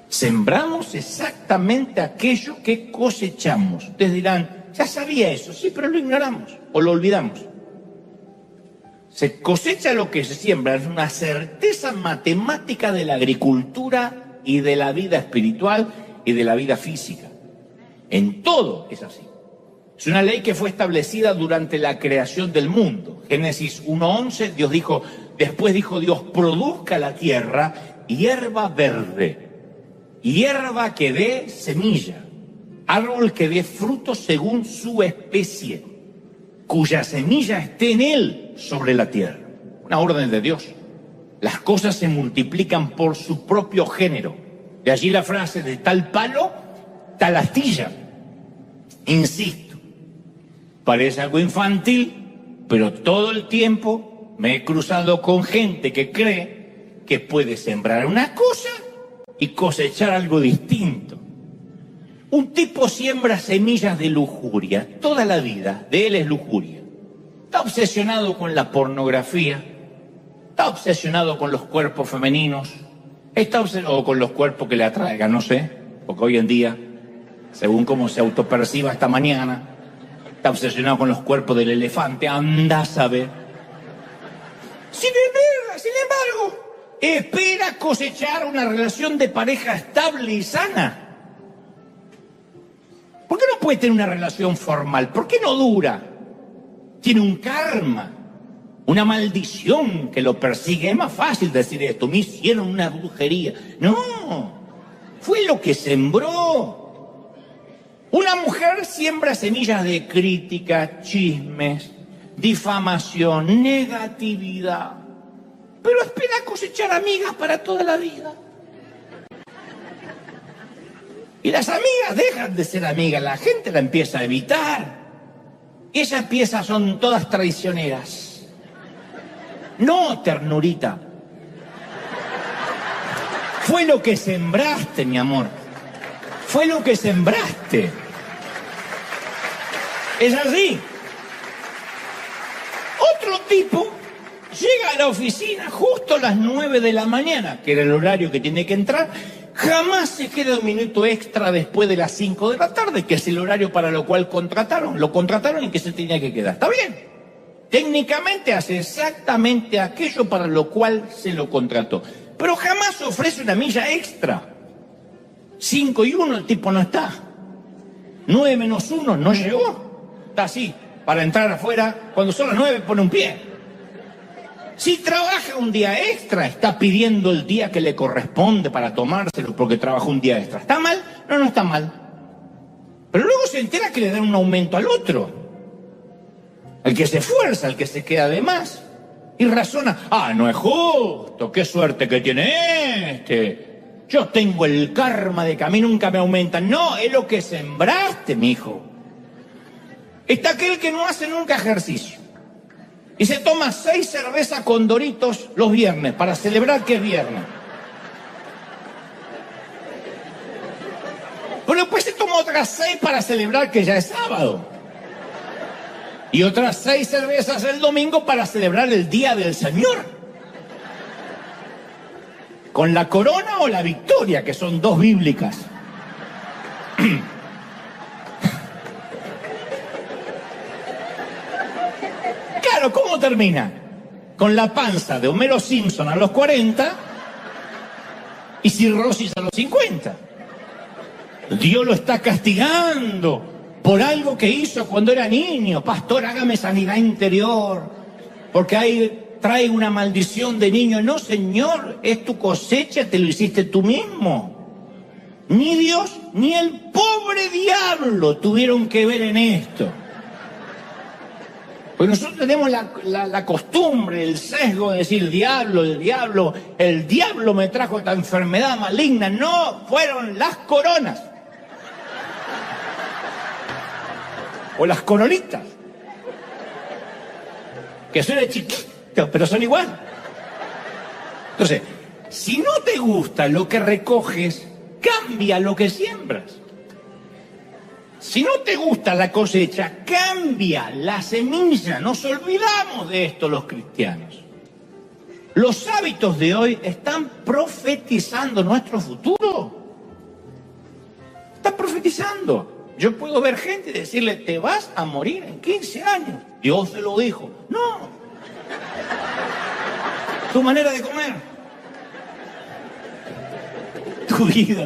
Sembramos exactamente aquello que cosechamos. Ustedes dirán, ya sabía eso, sí, pero lo ignoramos o lo olvidamos. Se cosecha lo que se siembra, es una certeza matemática de la agricultura y de la vida espiritual y de la vida física. En todo es así. Es una ley que fue establecida durante la creación del mundo. Génesis 1:11, después dijo Dios, produzca la tierra hierba verde, hierba que dé semilla, árbol que dé fruto según su especie, cuya semilla esté en él sobre la tierra. Una orden de Dios. Las cosas se multiplican por su propio género. De allí la frase de tal palo, tal astilla. Insisto, parece algo infantil, pero todo el tiempo me he cruzado con gente que cree que puede sembrar una cosa y cosechar algo distinto. Un tipo siembra semillas de lujuria, toda la vida de él es lujuria. Está obsesionado con la pornografía, está obsesionado con los cuerpos femeninos, o con los cuerpos que le atraigan, no sé, porque hoy en día, según cómo se autoperciba esta mañana, está obsesionado con los cuerpos del elefante, anda a saber. Sin embargo, espera cosechar una relación de pareja estable y sana. ¿Por qué no puede tener una relación formal? ¿Por qué no dura? Tiene un karma, una maldición que lo persigue. Es más fácil decir esto, me hicieron una brujería. No, fue lo que sembró. Una mujer siembra semillas de crítica, chismes, difamación, negatividad, pero espera cosechar amigas para toda la vida. Y las amigas dejan de ser amigas, la gente la empieza a evitar. Y esas piezas son todas traicioneras. No, ternurita. Fue lo que sembraste, mi amor. Fue lo que sembraste. Es así. Otro tipo llega a la oficina justo a las 9 de la mañana, que era el horario que tiene que entrar. Jamás se queda un minuto extra después de las 5 de la tarde, que es el horario para lo cual contrataron. Lo contrataron y que se tenía que quedar. Está bien. Técnicamente hace exactamente aquello para lo cual se lo contrató. Pero jamás ofrece una milla extra. 5 y 1, el tipo no está. 9 menos 1, no llegó. Está así, para entrar afuera. Cuando son las 9 pone un pie. Si trabaja un día extra, está pidiendo el día que le corresponde para tomárselo porque trabajó un día extra. ¿Está mal? No, no está mal. Pero luego se entera que le dan un aumento al otro. El que se esfuerza, el que se queda de más. Y razona, no es justo, qué suerte que tiene este. Yo tengo el karma de que a mí nunca me aumentan. No, es lo que sembraste, mijo. Está aquel que no hace nunca ejercicio. Y se toma 6 cervezas con Doritos los viernes para celebrar que es viernes. Pero después se toma otras 6 para celebrar que ya es sábado. Y otras 6 cervezas el domingo para celebrar el Día del Señor. Con la corona o la victoria, que son 2 bíblicas. Claro, ¿cómo termina? Con la panza de Homero Simpson a los 40 y cirrosis a los 50. Dios lo está castigando por algo que hizo cuando era niño. Pastor, hágame sanidad interior, porque ahí trae una maldición de niño. No, Señor, es tu cosecha, te lo hiciste tú mismo. Ni Dios ni el pobre diablo tuvieron que ver en esto. Pues nosotros tenemos la costumbre, el sesgo de decir el diablo me trajo esta enfermedad maligna. No, fueron las coronas. O las coronitas. Que son chiquitos, pero son igual. Entonces, si no te gusta lo que recoges, cambia lo que siembras. Si no te gusta la cosecha, cambia la semilla. Nos olvidamos de esto los cristianos. Los hábitos de hoy están profetizando nuestro futuro. estás profetizando. Yo puedo ver gente y decirle, te vas a morir en 15 años. Dios se lo dijo. No. Tu manera de comer.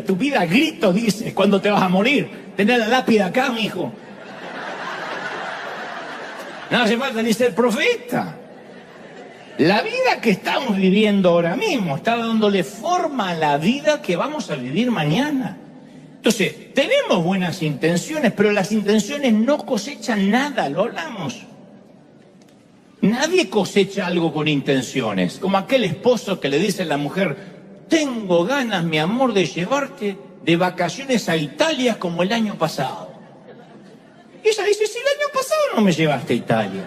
Tu vida a grito dice cuando te vas a morir. Tener la lápida acá, mijo. No hace falta ni ser profeta. La vida que estamos viviendo ahora mismo está dándole forma a la vida que vamos a vivir mañana. Entonces, tenemos buenas intenciones, pero las intenciones no cosechan nada, lo hablamos. Nadie cosecha algo con intenciones, como aquel esposo que le dice a la mujer, tengo ganas, mi amor, de llevarte de vacaciones a Italia como el año pasado. Y ella dice, si el año pasado no me llevaste a Italia.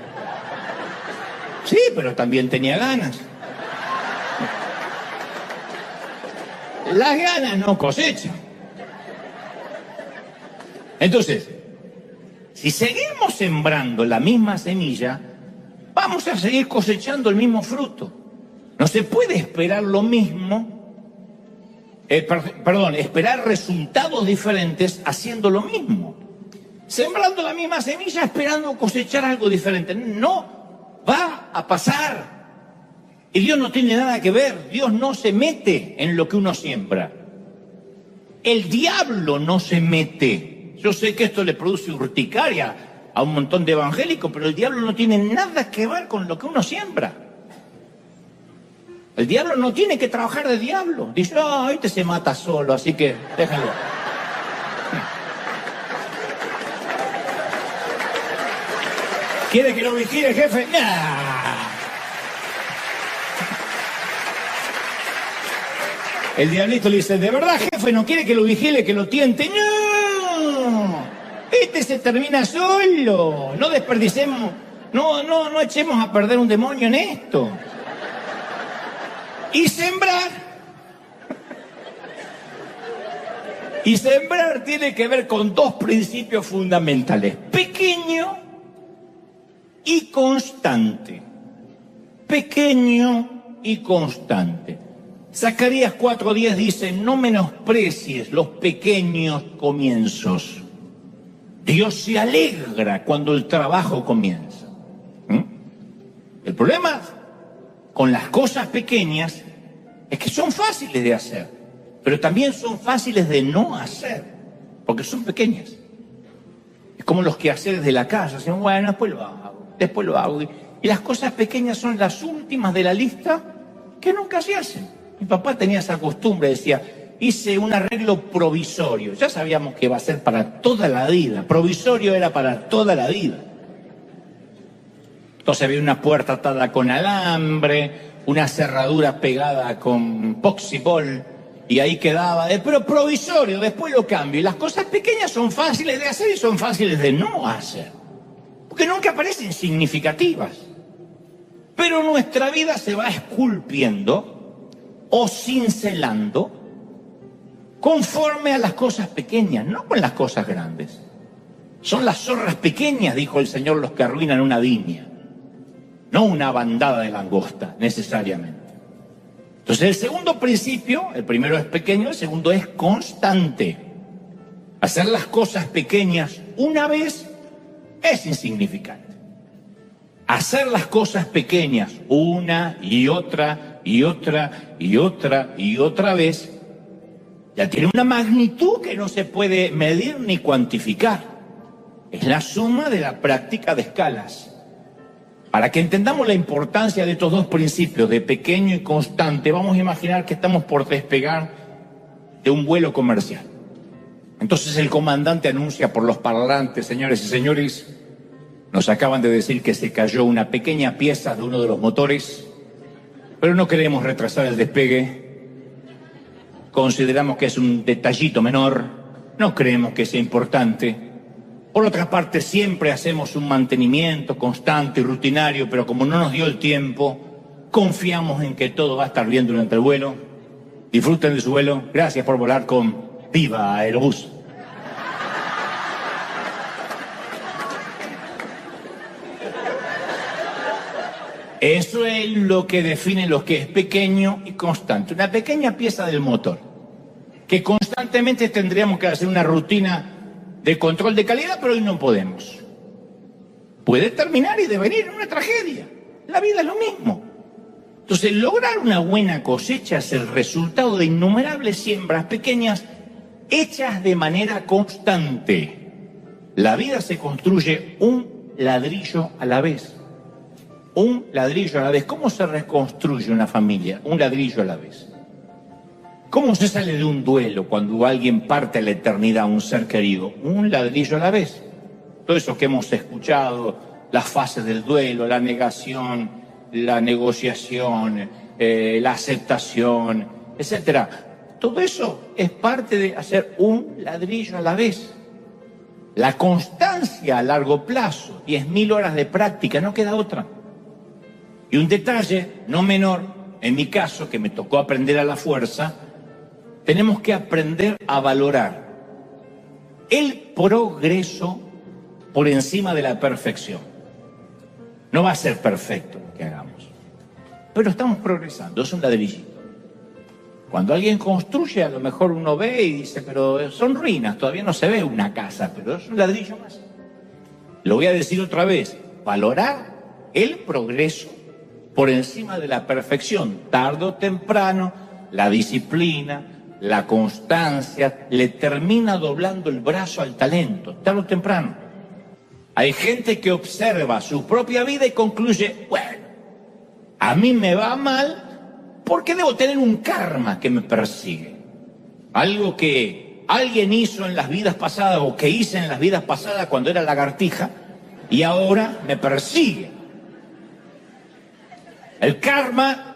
Sí, pero también tenía ganas. Las ganas no cosechan. Entonces, si seguimos sembrando la misma semilla, vamos a seguir cosechando el mismo fruto. No se puede esperar lo mismo, esperar resultados diferentes haciendo lo mismo. Sembrando la misma semilla, esperando cosechar algo diferente. No va a pasar. Y Dios no tiene nada que ver. Dios no se mete en lo que uno siembra. El diablo no se mete. Yo sé que esto le produce urticaria a un montón de evangélicos, pero el diablo no tiene nada que ver con lo que uno siembra. El diablo no tiene que trabajar de diablo. Dice, este se mata solo, así que déjalo. ¿Quiere que lo vigile, jefe? ¡Nah! El diablito le dice, ¿de verdad, jefe, no quiere que lo vigile, que lo tiente? ¡No! Este se termina solo. No desperdicemos, no echemos a perder un demonio en esto. Y sembrar. Y sembrar tiene que ver con dos principios fundamentales. Pequeño y constante. Pequeño y constante. Zacarías 4:10 dice, no menosprecies los pequeños comienzos. Dios se alegra cuando el trabajo comienza. El problema con las cosas pequeñas es que son fáciles de hacer, pero también son fáciles de no hacer, porque son pequeñas. Es como los quehaceres de la casa, dicen, bueno, después lo hago. Y las cosas pequeñas son las últimas de la lista que nunca se hacen. Mi papá tenía esa costumbre, decía, hice un arreglo provisorio. Ya sabíamos que iba a ser para toda la vida. Provisorio era para toda la vida. Entonces había una puerta atada con alambre, una cerradura pegada con poxibol, y ahí quedaba, pero provisorio, después lo cambio. Y las cosas pequeñas son fáciles de hacer y son fáciles de no hacer, porque nunca parecen significativas. Pero nuestra vida se va esculpiendo o cincelando conforme a las cosas pequeñas, no con las cosas grandes. Son las zorras pequeñas, dijo el Señor, los que arruinan una viña, no una bandada de langosta, necesariamente. Entonces el segundo principio, el primero es pequeño, el segundo es constante. Hacer las cosas pequeñas una vez es insignificante. Hacer las cosas pequeñas una y otra y otra y otra y otra vez ya tiene una magnitud que no se puede medir ni cuantificar. Es la suma de la práctica de escalas. Para que entendamos la importancia de estos dos principios, de pequeño y constante, vamos a imaginar que estamos por despegar de un vuelo comercial. Entonces el comandante anuncia por los parlantes, señores y señores, nos acaban de decir que se cayó una pequeña pieza de uno de los motores, pero no queremos retrasar el despegue. Consideramos que es un detallito menor, no creemos que sea importante. Por otra parte, siempre hacemos un mantenimiento constante y rutinario, pero como no nos dio el tiempo, confiamos en que todo va a estar bien durante el vuelo. Disfruten de su vuelo. Gracias por volar con Viva Aerobús. Eso es lo que define lo que es pequeño y constante. Una pequeña pieza del motor. que constantemente tendríamos que hacer una rutina de control de calidad, pero hoy no podemos. Puede terminar y devenir en una tragedia. La vida es lo mismo. Entonces, lograr una buena cosecha es el resultado de innumerables siembras pequeñas hechas de manera constante. La vida se construye un ladrillo a la vez. Un ladrillo a la vez. ¿Cómo se reconstruye una familia? Un ladrillo a la vez. ¿Cómo se sale de un duelo cuando alguien parte a la eternidad a un ser querido? Un ladrillo a la vez. Todo eso que hemos escuchado, las fases del duelo, la negación, la negociación, la aceptación, etcétera. Todo eso es parte de hacer un ladrillo a la vez. La constancia a largo plazo, 10.000 horas de práctica, no queda otra. Y un detalle no menor, en mi caso, que me tocó aprender a la fuerza, tenemos que aprender a valorar el progreso por encima de la perfección. No va a ser perfecto lo que hagamos, pero estamos progresando, es un ladrillito. Cuando alguien construye, a lo mejor uno ve y dice, pero son ruinas, todavía no se ve una casa, pero es un ladrillo más. Lo voy a decir otra vez, valorar el progreso por encima de la perfección. Tarde o temprano, la disciplina, la constancia, le termina doblando el brazo al talento, tarde o temprano. Hay gente que observa su propia vida y concluye, bueno, a mí me va mal porque debo tener un karma que me persigue. Algo que alguien hizo en las vidas pasadas o que hice en las vidas pasadas cuando era lagartija y ahora me persigue. El karma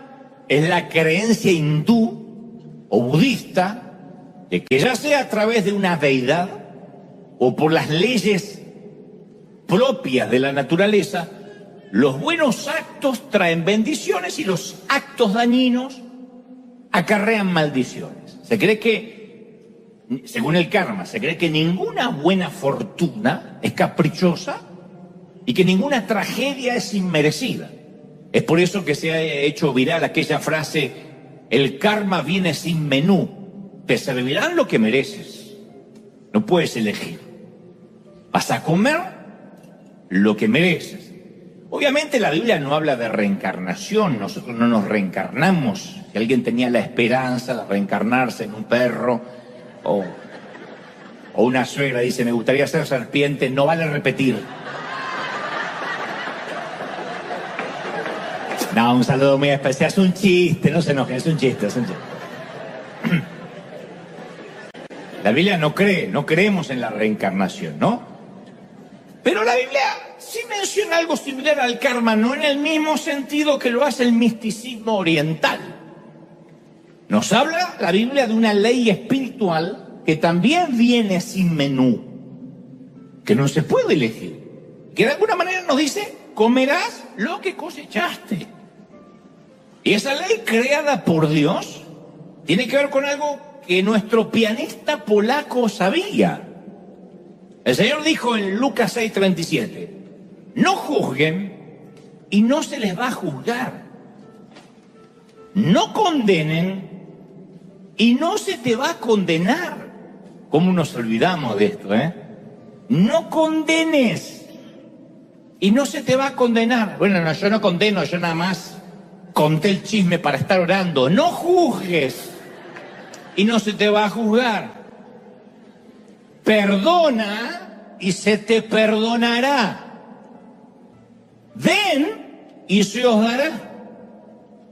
es la creencia hindú o budista de que ya sea a través de una deidad o por las leyes propias de la naturaleza, los buenos actos traen bendiciones y los actos dañinos acarrean maldiciones. Se cree que, según el karma, se cree que ninguna buena fortuna es caprichosa y que ninguna tragedia es inmerecida. Es por eso que se ha hecho viral aquella frase, el karma viene sin menú, te servirán lo que mereces, no puedes elegir. Vas a comer lo que mereces. Obviamente la Biblia no habla de reencarnación, nosotros no nos reencarnamos. Si alguien tenía la esperanza de reencarnarse en un perro o una suegra dice, me gustaría ser serpiente, no vale repetir. No, un saludo muy especial, es un chiste, no se enojen, es un chiste, es un chiste. La Biblia no creemos en la reencarnación, ¿no? Pero la Biblia sí menciona algo similar al karma, no en el mismo sentido que lo hace el misticismo oriental. Nos habla la Biblia de una ley espiritual que también viene sin menú, que no se puede elegir, que de alguna manera nos dice, comerás lo que cosechaste. Y esa ley creada por Dios tiene que ver con algo que nuestro pianista polaco sabía. El Señor dijo en Lucas 6:37, no juzguen y no se les va a juzgar. No condenen y no se te va a condenar. ¿Cómo nos olvidamos de esto, eh? No condenes y no se te va a condenar. Bueno, no, yo no condeno, yo nada más conté el chisme para estar orando. No juzgues y no se te va a juzgar. Perdona y se te perdonará. Den y se os dará.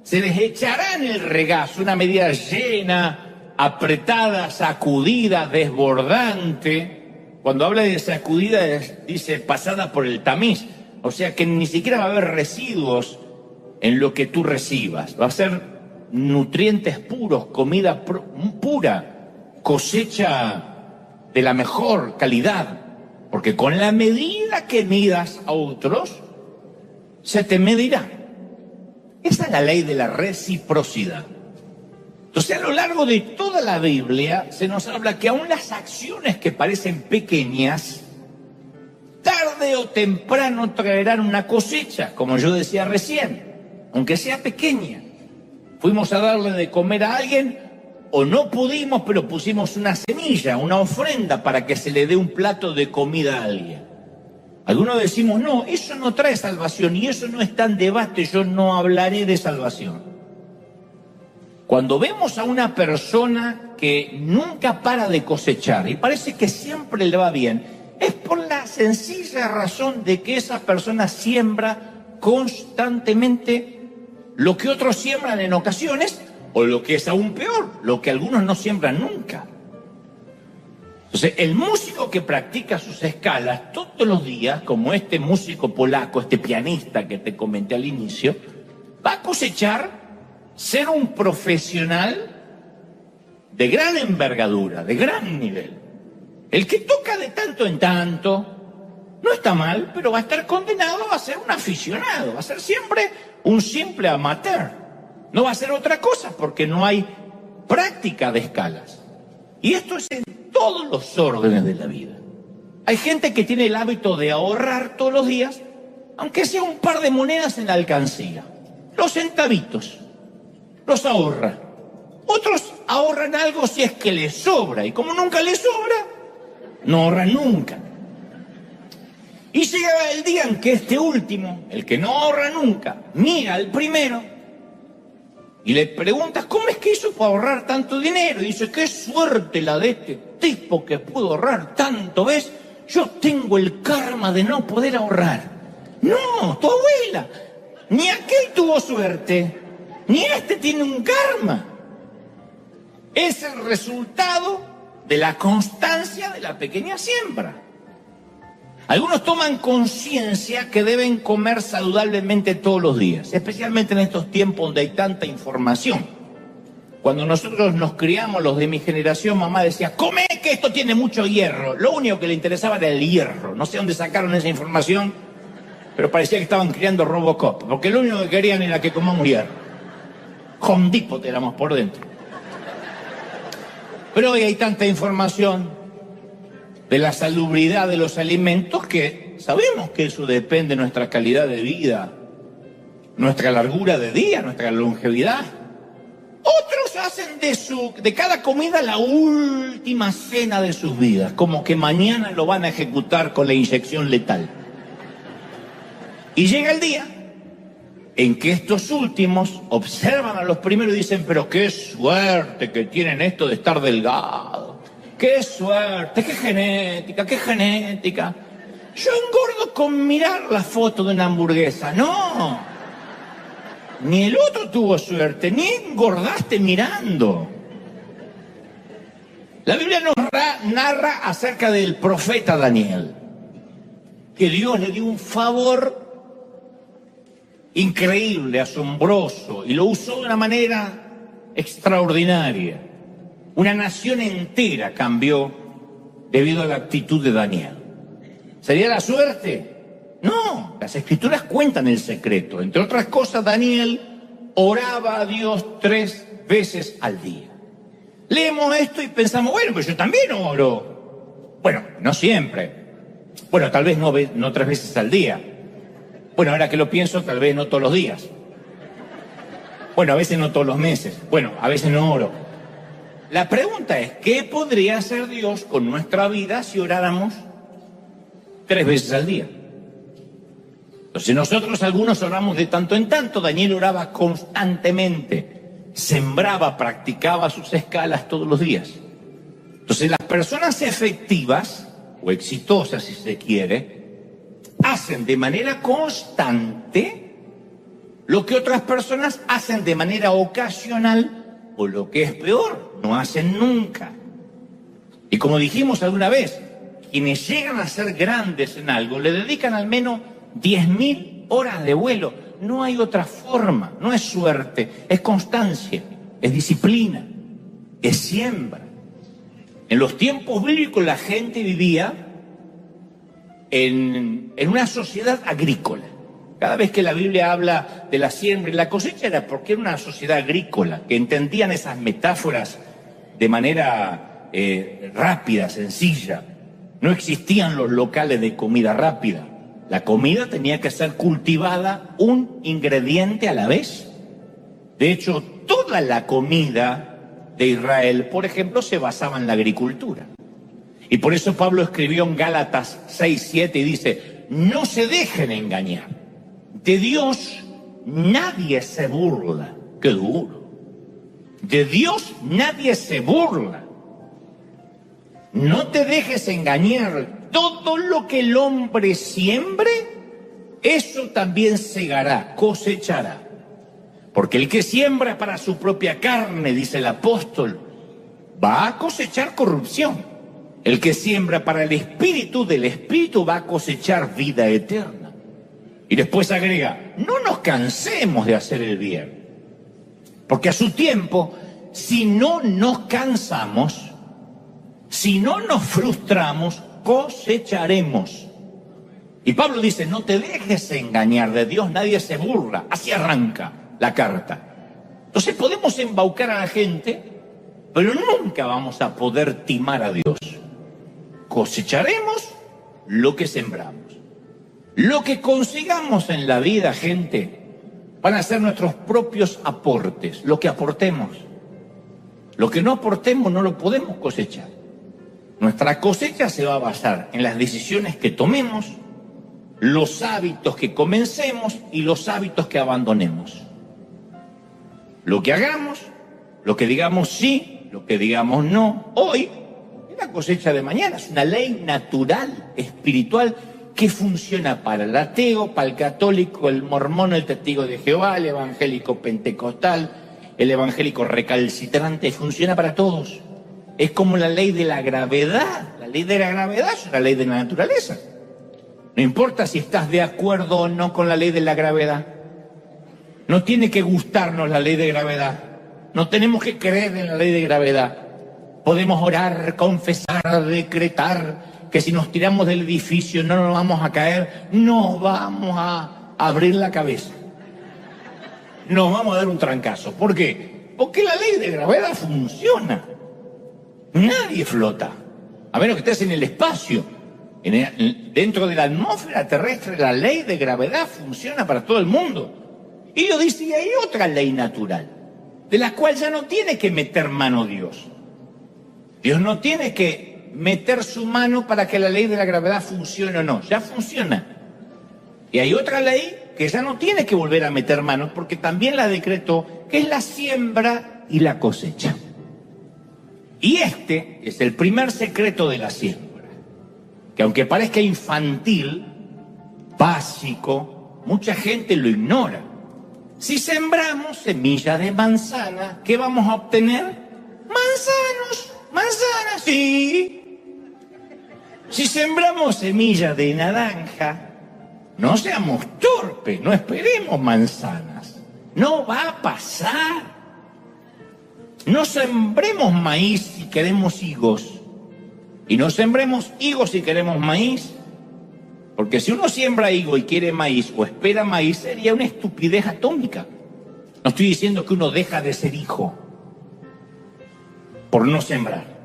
Se les echará en el regazo una medida llena, apretada, sacudida, desbordante. Cuando habla de sacudida dice pasada por el tamiz. O sea que ni siquiera va a haber residuos en lo que tú recibas. Va a ser nutrientes puros, comida pura, cosecha de la mejor calidad, porque con la medida que midas a otros, se te medirá. Esa es la ley de la reciprocidad. Entonces, a lo largo de toda la Biblia se nos habla que aún las acciones que parecen pequeñas, tarde o temprano traerán una cosecha, como yo decía recién, aunque sea pequeña. Fuimos a darle de comer a alguien, o no pudimos, pero pusimos una semilla, una ofrenda para que se le dé un plato de comida a alguien. Algunos decimos, no, eso no trae salvación y eso no está en debate, yo no hablaré de salvación. Cuando vemos a una persona que nunca para de cosechar y parece que siempre le va bien, es por la sencilla razón de que esa persona siembra constantemente lo que otros siembran en ocasiones, o lo que es aún peor, lo que algunos no siembran nunca. Entonces, el músico que practica sus escalas todos los días, como este músico polaco, este pianista que te comenté al inicio, va a cosechar ser un profesional de gran envergadura, de gran nivel. El que toca de tanto en tanto no está mal, pero va a estar condenado a ser un aficionado, va a ser siempre un simple amateur. No va a ser otra cosa porque no hay práctica de escalas. Y esto es en todos los órdenes de la vida. Hay gente que tiene el hábito de ahorrar todos los días, aunque sea un par de monedas en la alcancía. Los centavitos, los ahorra. Otros ahorran algo si es que les sobra, y como nunca les sobra, no ahorran nunca. Y llega el día en que este último, el que no ahorra nunca, mira al primero y le preguntas, ¿cómo es que hizo para ahorrar tanto dinero? Y dice, qué suerte la de este tipo que pudo ahorrar tanto, ¿ves? Yo tengo el karma de no poder ahorrar. No, tu abuela, ni aquel tuvo suerte, ni este tiene un karma. Es el resultado de la constancia de la pequeña siembra. Algunos toman conciencia que deben comer saludablemente todos los días, especialmente en estos tiempos donde hay tanta información. Cuando nosotros nos criamos, los de mi generación, mamá decía, come que esto tiene mucho hierro. Lo único que le interesaba era el hierro. No sé dónde sacaron esa información, pero parecía que estaban criando Robocop, porque lo único que querían era que comamos hierro. Home Depot éramos por dentro. Pero hoy hay tanta información de la salubridad de los alimentos que sabemos que eso depende de nuestra calidad de vida, nuestra largura de día, nuestra longevidad. Otros hacen de cada comida la última cena de sus vidas, como que mañana lo van a ejecutar con la inyección letal. Y llega el día en que estos últimos observan a los primeros y dicen, pero qué suerte que tienen esto de estar delgados. ¡Qué suerte! ¡Qué genética! ¡Qué genética! Yo engordo con mirar la foto de una hamburguesa. ¡No! Ni el otro tuvo suerte, ni engordaste mirando. La Biblia nos narra acerca del profeta Daniel, que Dios le dio un favor increíble, asombroso, y lo usó de una manera extraordinaria. Una nación entera cambió debido a la actitud de Daniel. ¿Sería la suerte? No, las escrituras cuentan el secreto. Entre otras cosas, Daniel oraba a Dios 3 veces al día. Leemos esto y pensamos, bueno, pues yo también oro. Bueno, no siempre. Bueno, tal vez no 3 veces al día. Bueno, ahora que lo pienso, tal vez no todos los días. Bueno, a veces no todos los meses. Bueno, a veces no oro. La pregunta es, ¿qué podría hacer Dios con nuestra vida si oráramos 3 veces al día? Entonces nosotros algunos oramos de tanto en tanto. Daniel oraba constantemente, sembraba, practicaba sus escalas todos los días. Entonces las personas efectivas, o exitosas si se quiere, hacen de manera constante lo que otras personas hacen de manera ocasional, o lo que es peor, no hacen nunca. Y como dijimos alguna vez, quienes llegan a ser grandes en algo le dedican al menos 10.000 horas de vuelo. No hay otra forma, no es suerte, es constancia, es disciplina, es siembra. En los tiempos bíblicos la gente vivía en una sociedad agrícola. Cada vez que la Biblia habla de la siembra y la cosecha era porque era una sociedad agrícola, que entendían esas metáforas de manera rápida, sencilla. No existían los locales de comida rápida. La comida tenía que ser cultivada un ingrediente a la vez. De hecho, toda la comida de Israel, por ejemplo, se basaba en la agricultura. Y por eso Pablo escribió en Gálatas 6:7 y dice, no se dejen engañar. De Dios nadie se burla. ¡Qué duro! De Dios nadie se burla. No te dejes engañar. Todo lo que el hombre siembre, eso también segará, cosechará. Porque el que siembra para su propia carne, dice el apóstol, va a cosechar corrupción. El que siembra para el espíritu, del espíritu va a cosechar vida eterna. Y después agrega, no nos cansemos de hacer el bien. Porque a su tiempo, si no nos cansamos, si no nos frustramos, cosecharemos. Y Pablo dice, no te dejes engañar, de Dios nadie se burla. Así arranca la carta. Entonces podemos embaucar a la gente, pero nunca vamos a poder timar a Dios. Cosecharemos lo que sembramos. Lo que consigamos en la vida, gente, van a ser nuestros propios aportes, lo que aportemos. Lo que no aportemos no lo podemos cosechar. Nuestra cosecha se va a basar en las decisiones que tomemos, los hábitos que comencemos y los hábitos que abandonemos. Lo que hagamos, lo que digamos sí, lo que digamos no, hoy es la cosecha de mañana. Es una ley natural, espiritual, que funciona para el ateo, para el católico, el mormón, el testigo de Jehová, el evangélico pentecostal, el evangélico recalcitrante, funciona para todos. Es como la ley de la gravedad. La ley de la gravedad es una ley de la naturaleza. No importa si estás de acuerdo o no con la ley de la gravedad. No tiene que gustarnos la ley de gravedad. No tenemos que creer en la ley de gravedad. Podemos orar, confesar, decretar que si nos tiramos del edificio no nos vamos a caer, nos vamos a abrir la cabeza. Nos vamos a dar un trancazo. ¿Por qué? Porque la ley de gravedad funciona. Nadie flota, a menos que estés en el espacio. Dentro de la atmósfera terrestre, la ley de gravedad funciona para todo el mundo. Y Dios dice, y hay otra ley natural, de la cual ya no tiene que meter mano Dios. Dios no tiene que meter su mano para que la ley de la gravedad funcione o no, ya funciona. Y hay otra ley que ya no tiene que volver a meter manos, porque también la decretó, que es la siembra y la cosecha. Y este es el primer secreto de la siembra, que aunque parezca infantil, básico, mucha gente lo ignora. Si sembramos semilla de manzana, ¿qué vamos a obtener? Manzanas, sí. Si sembramos semilla de naranja, no seamos torpes, no esperemos manzanas. No va a pasar. No sembremos maíz si queremos higos. Y no sembremos higos si queremos maíz. Porque si uno siembra higo y quiere maíz o espera maíz, sería una estupidez atómica. No estoy diciendo que uno deja de ser hijo por no sembrar.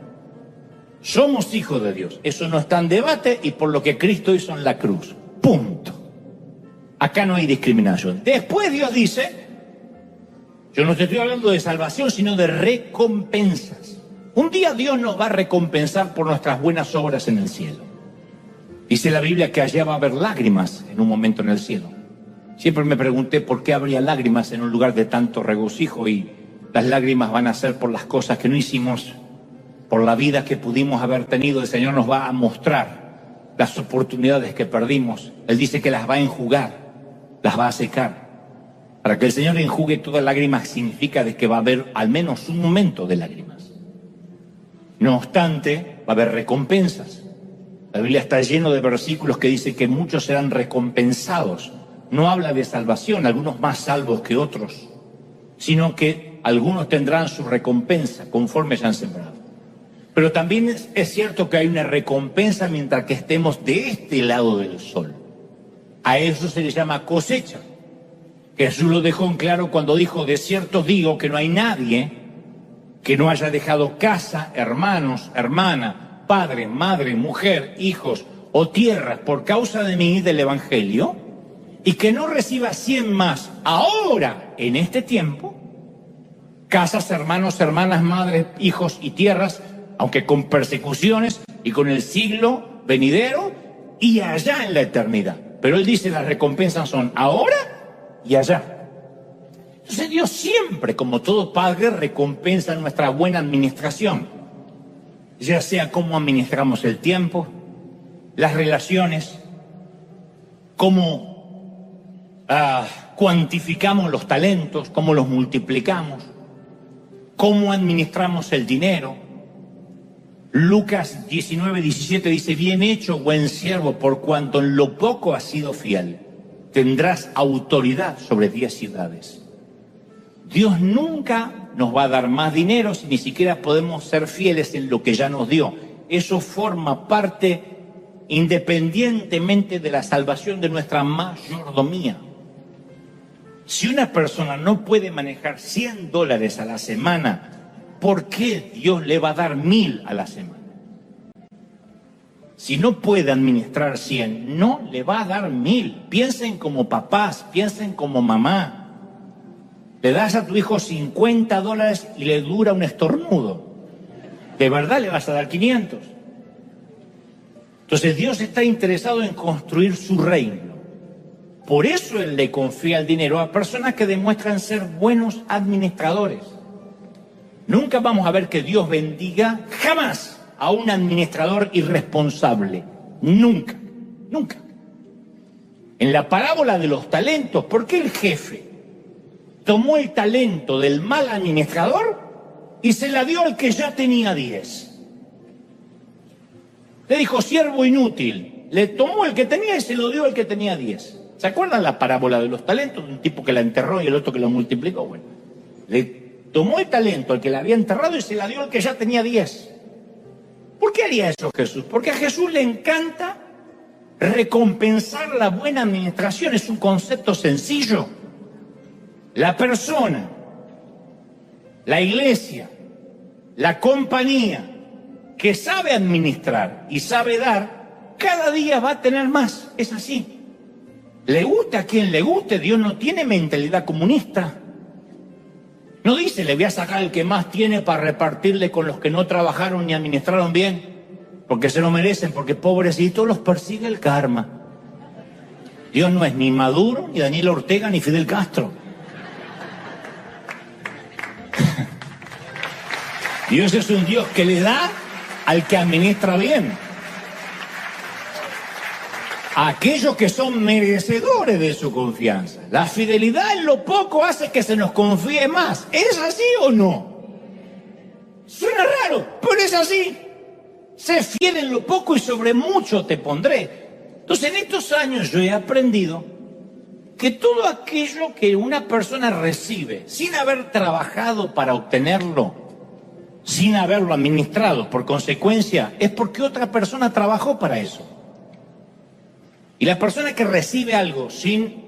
Somos hijos de Dios. Eso no está en debate y por lo que Cristo hizo en la cruz. Punto. Acá no hay discriminación. Después Dios dice, yo no te estoy hablando de salvación, sino de recompensas. Un día Dios nos va a recompensar por nuestras buenas obras en el cielo. Dice la Biblia que allá va a haber lágrimas en un momento en el cielo. Siempre me pregunté por qué habría lágrimas en un lugar de tanto regocijo, y las lágrimas van a ser por las cosas que no hicimos, por la vida que pudimos haber tenido. El Señor nos va a mostrar las oportunidades que perdimos. Él dice que las va a enjugar, las va a secar. Para que el Señor enjugue todas lágrimas significa de que va a haber al menos un momento de lágrimas. No obstante, va a haber recompensas. La Biblia está lleno de versículos que dice que muchos serán recompensados. No habla de salvación, algunos más salvos que otros, sino que algunos tendrán su recompensa conforme se han sembrado. Pero también es cierto que hay una recompensa mientras que estemos de este lado del sol. A eso se le llama cosecha. Jesús lo dejó en claro cuando dijo, de cierto digo que no hay nadie que no haya dejado casa, hermanos, hermana, padre, madre, mujer, hijos o tierras por causa de mí, del Evangelio, y que no reciba 100 más ahora, en este tiempo, casas, hermanos, hermanas, madres, hijos y tierras, aunque con persecuciones y con el siglo venidero y allá en la eternidad. Pero él dice, las recompensas son ahora y allá. Entonces Dios siempre, como todo padre, recompensa nuestra buena administración, ya sea cómo administramos el tiempo, las relaciones, cómo cuantificamos los talentos, cómo los multiplicamos, cómo administramos el dinero. Lucas 19:17 dice, bien hecho, buen siervo, por cuanto en lo poco has sido fiel, tendrás autoridad sobre 10 ciudades. Dios nunca nos va a dar más dinero si ni siquiera podemos ser fieles en lo que ya nos dio. Eso forma parte independientemente de la salvación de nuestra mayordomía. Si una persona no puede manejar $100 a la semana, ¿por qué Dios le va a dar 1.000 a la semana? Si no puede administrar 100, no le va a dar 1.000. Piensen como papás, piensen como mamá. Le das a tu hijo $50 y le dura un estornudo. ¿De verdad le vas a dar 500? Entonces Dios está interesado en construir su reino. Por eso Él le confía el dinero a personas que demuestran ser buenos administradores. Nunca vamos a ver que Dios bendiga jamás a un administrador irresponsable. Nunca, nunca. En la parábola de los talentos, ¿por qué el jefe tomó el talento del mal administrador y se la dio al que ya tenía 10? Le dijo, siervo inútil. Le tomó el que tenía y se lo dio al que tenía 10. ¿Se acuerdan la parábola de los talentos? Un tipo que la enterró y el otro que lo multiplicó. Bueno, le tomó el talento al que la había enterrado y se la dio al que ya tenía 10. ¿Por qué haría eso Jesús? Porque a Jesús le encanta recompensar la buena administración. Es un concepto sencillo. La persona, la iglesia, la compañía que sabe administrar y sabe dar, cada día va a tener más. Es así. Le guste a quien le guste, Dios no tiene mentalidad comunista. No dice, le voy a sacar el que más tiene para repartirle con los que no trabajaron ni administraron bien, porque se lo merecen, porque pobrecitos los persigue el karma. Dios no es ni Maduro, ni Daniel Ortega, ni Fidel Castro. Dios es un Dios que le da al que administra bien. A aquellos que son merecedores de su confianza. La fidelidad en lo poco hace que se nos confíe más. ¿Es así o no? Suena raro, pero es así. Sé fiel en lo poco y sobre mucho te pondré. Entonces, en estos años yo he aprendido que todo aquello que una persona recibe sin haber trabajado para obtenerlo, sin haberlo administrado, por consecuencia, es porque otra persona trabajó para eso. Y la persona que recibe algo sin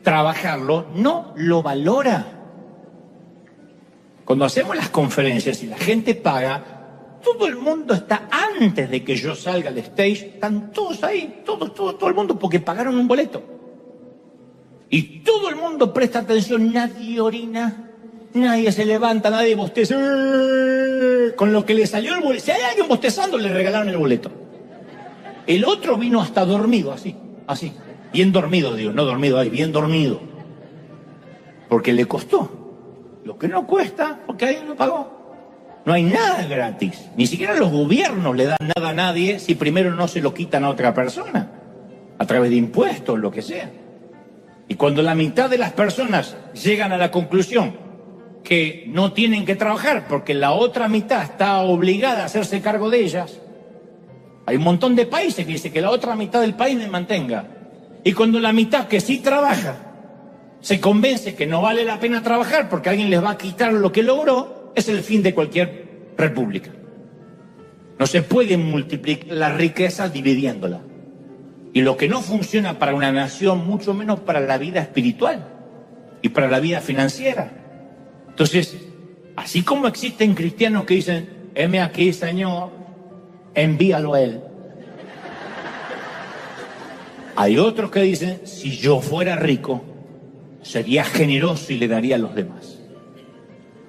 trabajarlo, no lo valora. Cuando hacemos las conferencias y la gente paga, todo el mundo está, antes de que yo salga al stage, están todos ahí, todo el mundo, porque pagaron un boleto. Y todo el mundo presta atención, nadie orina, nadie se levanta, nadie bosteza. Con lo que le salió el boleto, si hay alguien bostezando, le regalaron el boleto. El otro vino hasta dormido, así, bien dormido, digo, no dormido ahí, bien dormido. Porque le costó. Lo que no cuesta, porque alguien lo pagó. No hay nada gratis. Ni siquiera los gobiernos le dan nada a nadie si primero no se lo quitan a otra persona. A través de impuestos, lo que sea. Y cuando la mitad de las personas llegan a la conclusión que no tienen que trabajar porque la otra mitad está obligada a hacerse cargo de ellas, hay un montón de países que dicen que la otra mitad del país me mantenga. Y cuando la mitad que sí trabaja se convence que no vale la pena trabajar porque alguien les va a quitar lo que logró, es el fin de cualquier república. No se puede multiplicar la riqueza dividiéndola. Y lo que no funciona para una nación, mucho menos para la vida espiritual y para la vida financiera. Entonces, así como existen cristianos que dicen, heme aquí, Señor, envíalo a Él. Hay otros que dicen, si yo fuera rico, sería generoso y le daría a los demás.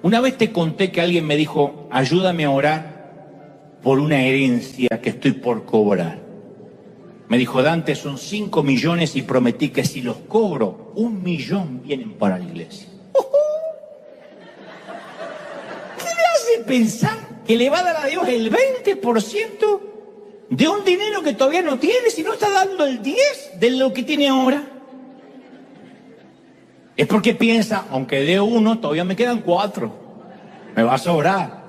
Una vez te conté que alguien me dijo, ayúdame a orar por una herencia que estoy por cobrar. Me dijo, Dante, son 5 millones y prometí que si los cobro, 1 millón vienen para la iglesia. ¿Qué me hace pensar que le va a dar a Dios el 20% de un dinero que todavía no tiene, si no está dando el 10% de lo que tiene ahora? Es porque piensa, aunque dé 1, todavía me quedan 4. Me va a sobrar.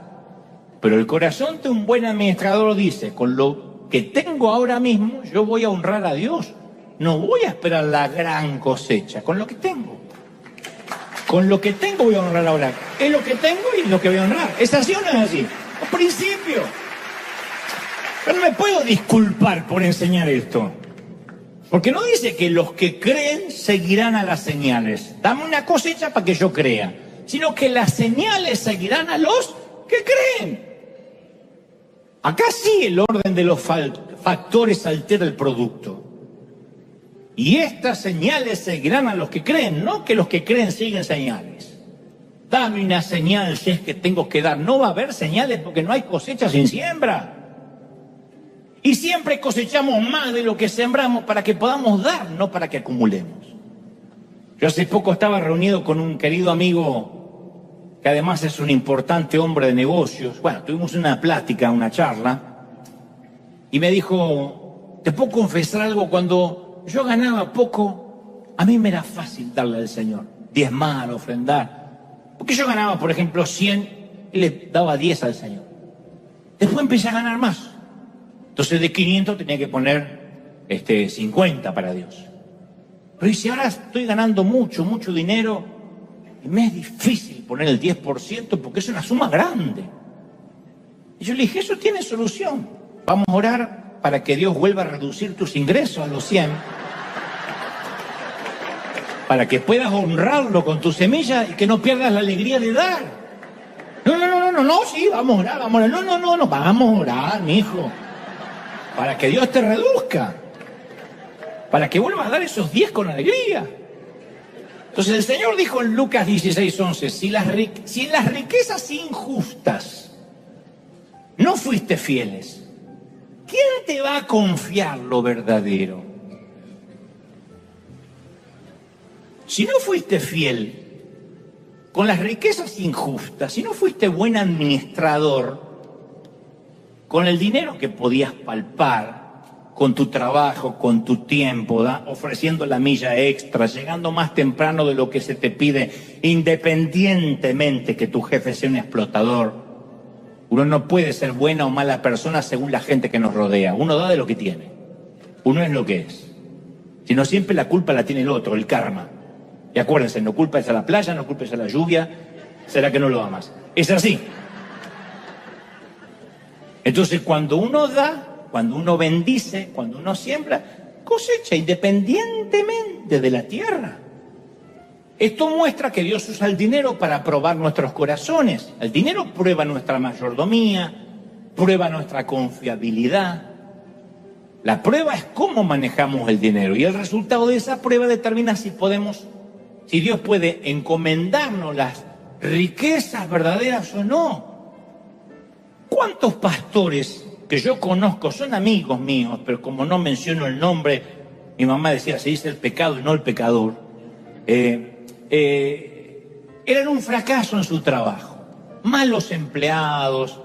Pero el corazón de un buen administrador dice, con lo que tengo ahora mismo, yo voy a honrar a Dios. No voy a esperar la gran cosecha, con lo que tengo. Con lo que tengo voy a honrar ahora. Es lo que tengo y lo que voy a honrar. ¿Es así o no es así? Al principio. Pero no me puedo disculpar por enseñar esto. Porque no dice que los que creen seguirán a las señales. Dame una cosecha para que yo crea. Sino que las señales seguirán a los que creen. Acá sí el orden de los factores altera el producto. Y estas señales seguirán a los que creen, no que los que creen siguen señales. Dame una señal si es que tengo que dar. No va a haber señales porque no hay cosecha sin siembra. Y siempre cosechamos más de lo que sembramos para que podamos dar, no para que acumulemos. Yo hace poco estaba reunido con un querido amigo que además es un importante hombre de negocios. Bueno, tuvimos una plática, una charla, y me dijo, ¿te puedo confesar algo? Cuando yo ganaba poco, a mí me era fácil darle al Señor, diezmar, ofrendar. Porque yo ganaba, por ejemplo, 100 y le daba 10 al Señor. Después empecé a ganar más. Entonces de 500 tenía que poner 50 para Dios. Pero dice, ahora estoy ganando mucho dinero y me es difícil poner el 10% porque es una suma grande. Y yo le dije, eso tiene solución. Vamos a orar para que Dios vuelva a reducir tus ingresos a los 100. Para que puedas honrarlo con tu semilla y que no pierdas la alegría de dar. No, sí, vamos a orar. No, vamos a orar, mijo. Para que Dios te reduzca. Para que vuelvas a dar esos 10 con alegría. Entonces el Señor dijo en Lucas 16:11, si en las riquezas injustas no fuiste fieles, ¿quién te va a confiar lo verdadero? Si no fuiste fiel con las riquezas injustas, si no fuiste buen administrador, con el dinero que podías palpar, con tu trabajo, con tu tiempo, ofreciendo la milla extra, llegando más temprano de lo que se te pide, independientemente que tu jefe sea un explotador. Uno no puede ser buena o mala persona según la gente que nos rodea. Uno da de lo que tiene. Uno es lo que es. Si no, siempre la culpa la tiene el otro, el karma. Y acuérdense, no culpes a la playa, no culpes a la lluvia, será que no lo amas. Es así. Entonces, cuando uno da, cuando uno bendice, cuando uno siembra, cosecha independientemente de la tierra. Esto muestra que Dios usa el dinero para probar nuestros corazones. El dinero prueba nuestra mayordomía, prueba nuestra confiabilidad. La prueba es cómo manejamos el dinero y el resultado de esa prueba determina si Dios puede encomendarnos las riquezas verdaderas o no. ¿Cuántos pastores que yo conozco son amigos míos, pero como no menciono el nombre, mi mamá decía, se dice el pecado y no el pecador, eran un fracaso en su trabajo, malos empleados,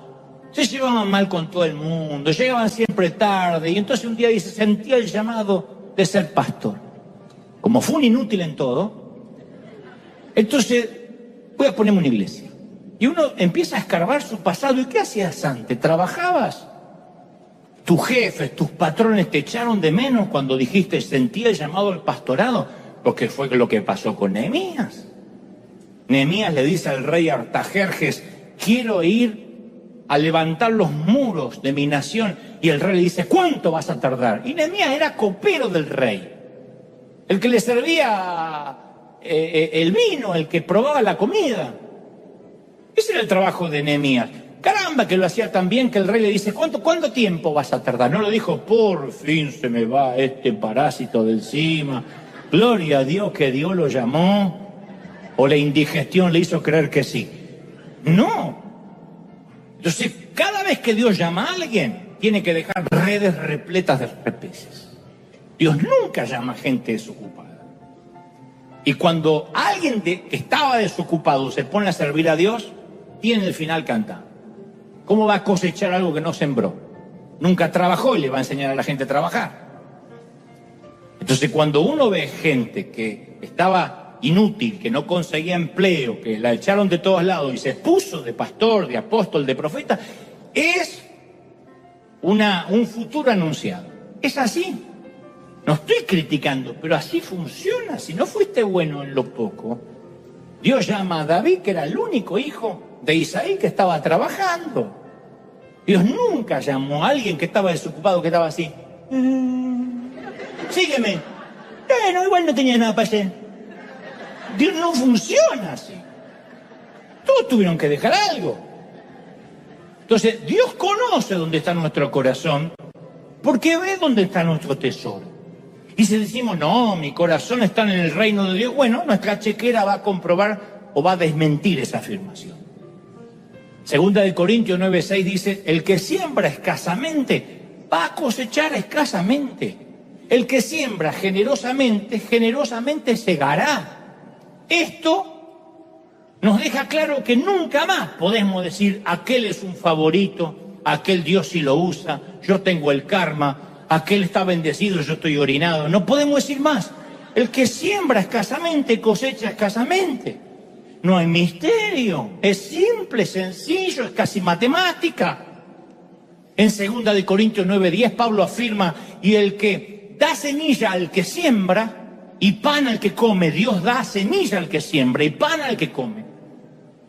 se llevaban mal con todo el mundo, llegaban siempre tarde, y entonces un día dice, sentía el llamado de ser pastor. Como fue un inútil en todo, entonces voy a ponerme una iglesia. Y uno empieza a escarbar su pasado. ¿Y qué hacías antes? ¿Trabajabas? Tus jefes, tus patrones te echaron de menos cuando dijiste, sentía el llamado al pastorado, porque fue lo que pasó con Nehemías. Nehemías le dice al rey Artajerjes, quiero ir a levantar los muros de mi nación. Y el rey le dice, ¿cuánto vas a tardar? Y Nehemías era copero del rey, el que le servía el vino, el que probaba la comida. Ese era el trabajo de Nehemías. Caramba, que lo hacía tan bien que el rey le dice, ¿cuánto tiempo vas a tardar? No lo dijo, por fin se me va este parásito de encima. Gloria a Dios que Dios lo llamó. O la indigestión le hizo creer que sí. No. Entonces, cada vez que Dios llama a alguien, tiene que dejar redes repletas de repeses. Dios nunca llama a gente desocupada. Y cuando alguien que estaba desocupado se pone a servir a Dios, tiene el final cantado. ¿Cómo va a cosechar algo que no sembró? Nunca trabajó y le va a enseñar a la gente a trabajar. Entonces, cuando uno ve gente que estaba inútil, que no conseguía empleo, que la echaron de todos lados y se puso de pastor, de apóstol, de profeta, es un futuro anunciado. Es así. No estoy criticando, pero así funciona. Si no fuiste bueno en lo poco, Dios llama a David, que era el único hijo de Isaí que estaba trabajando. Dios nunca llamó a alguien que estaba desocupado, que estaba así. Sígueme. Bueno, igual no tenía nada para hacer. Dios no funciona así. Todos tuvieron que dejar algo. Entonces, Dios conoce dónde está nuestro corazón, porque ve dónde está nuestro tesoro. Y si decimos, no, mi corazón está en el reino de Dios, bueno, nuestra chequera va a comprobar o va a desmentir esa afirmación. Segunda de Corintios 9:6 dice, el que siembra escasamente va a cosechar escasamente. El que siembra generosamente, generosamente segará. Esto nos deja claro que nunca más podemos decir, aquel es un favorito, aquel Dios sí lo usa, yo tengo el karma, aquel está bendecido, yo estoy orinado. No podemos decir más. El que siembra escasamente, cosecha escasamente. No hay misterio, es simple, sencillo, es casi matemática. En 2 de Corintios 9:10 Pablo afirma, y el que da semilla al que siembra y pan al que come, Dios da semilla al que siembra y pan al que come.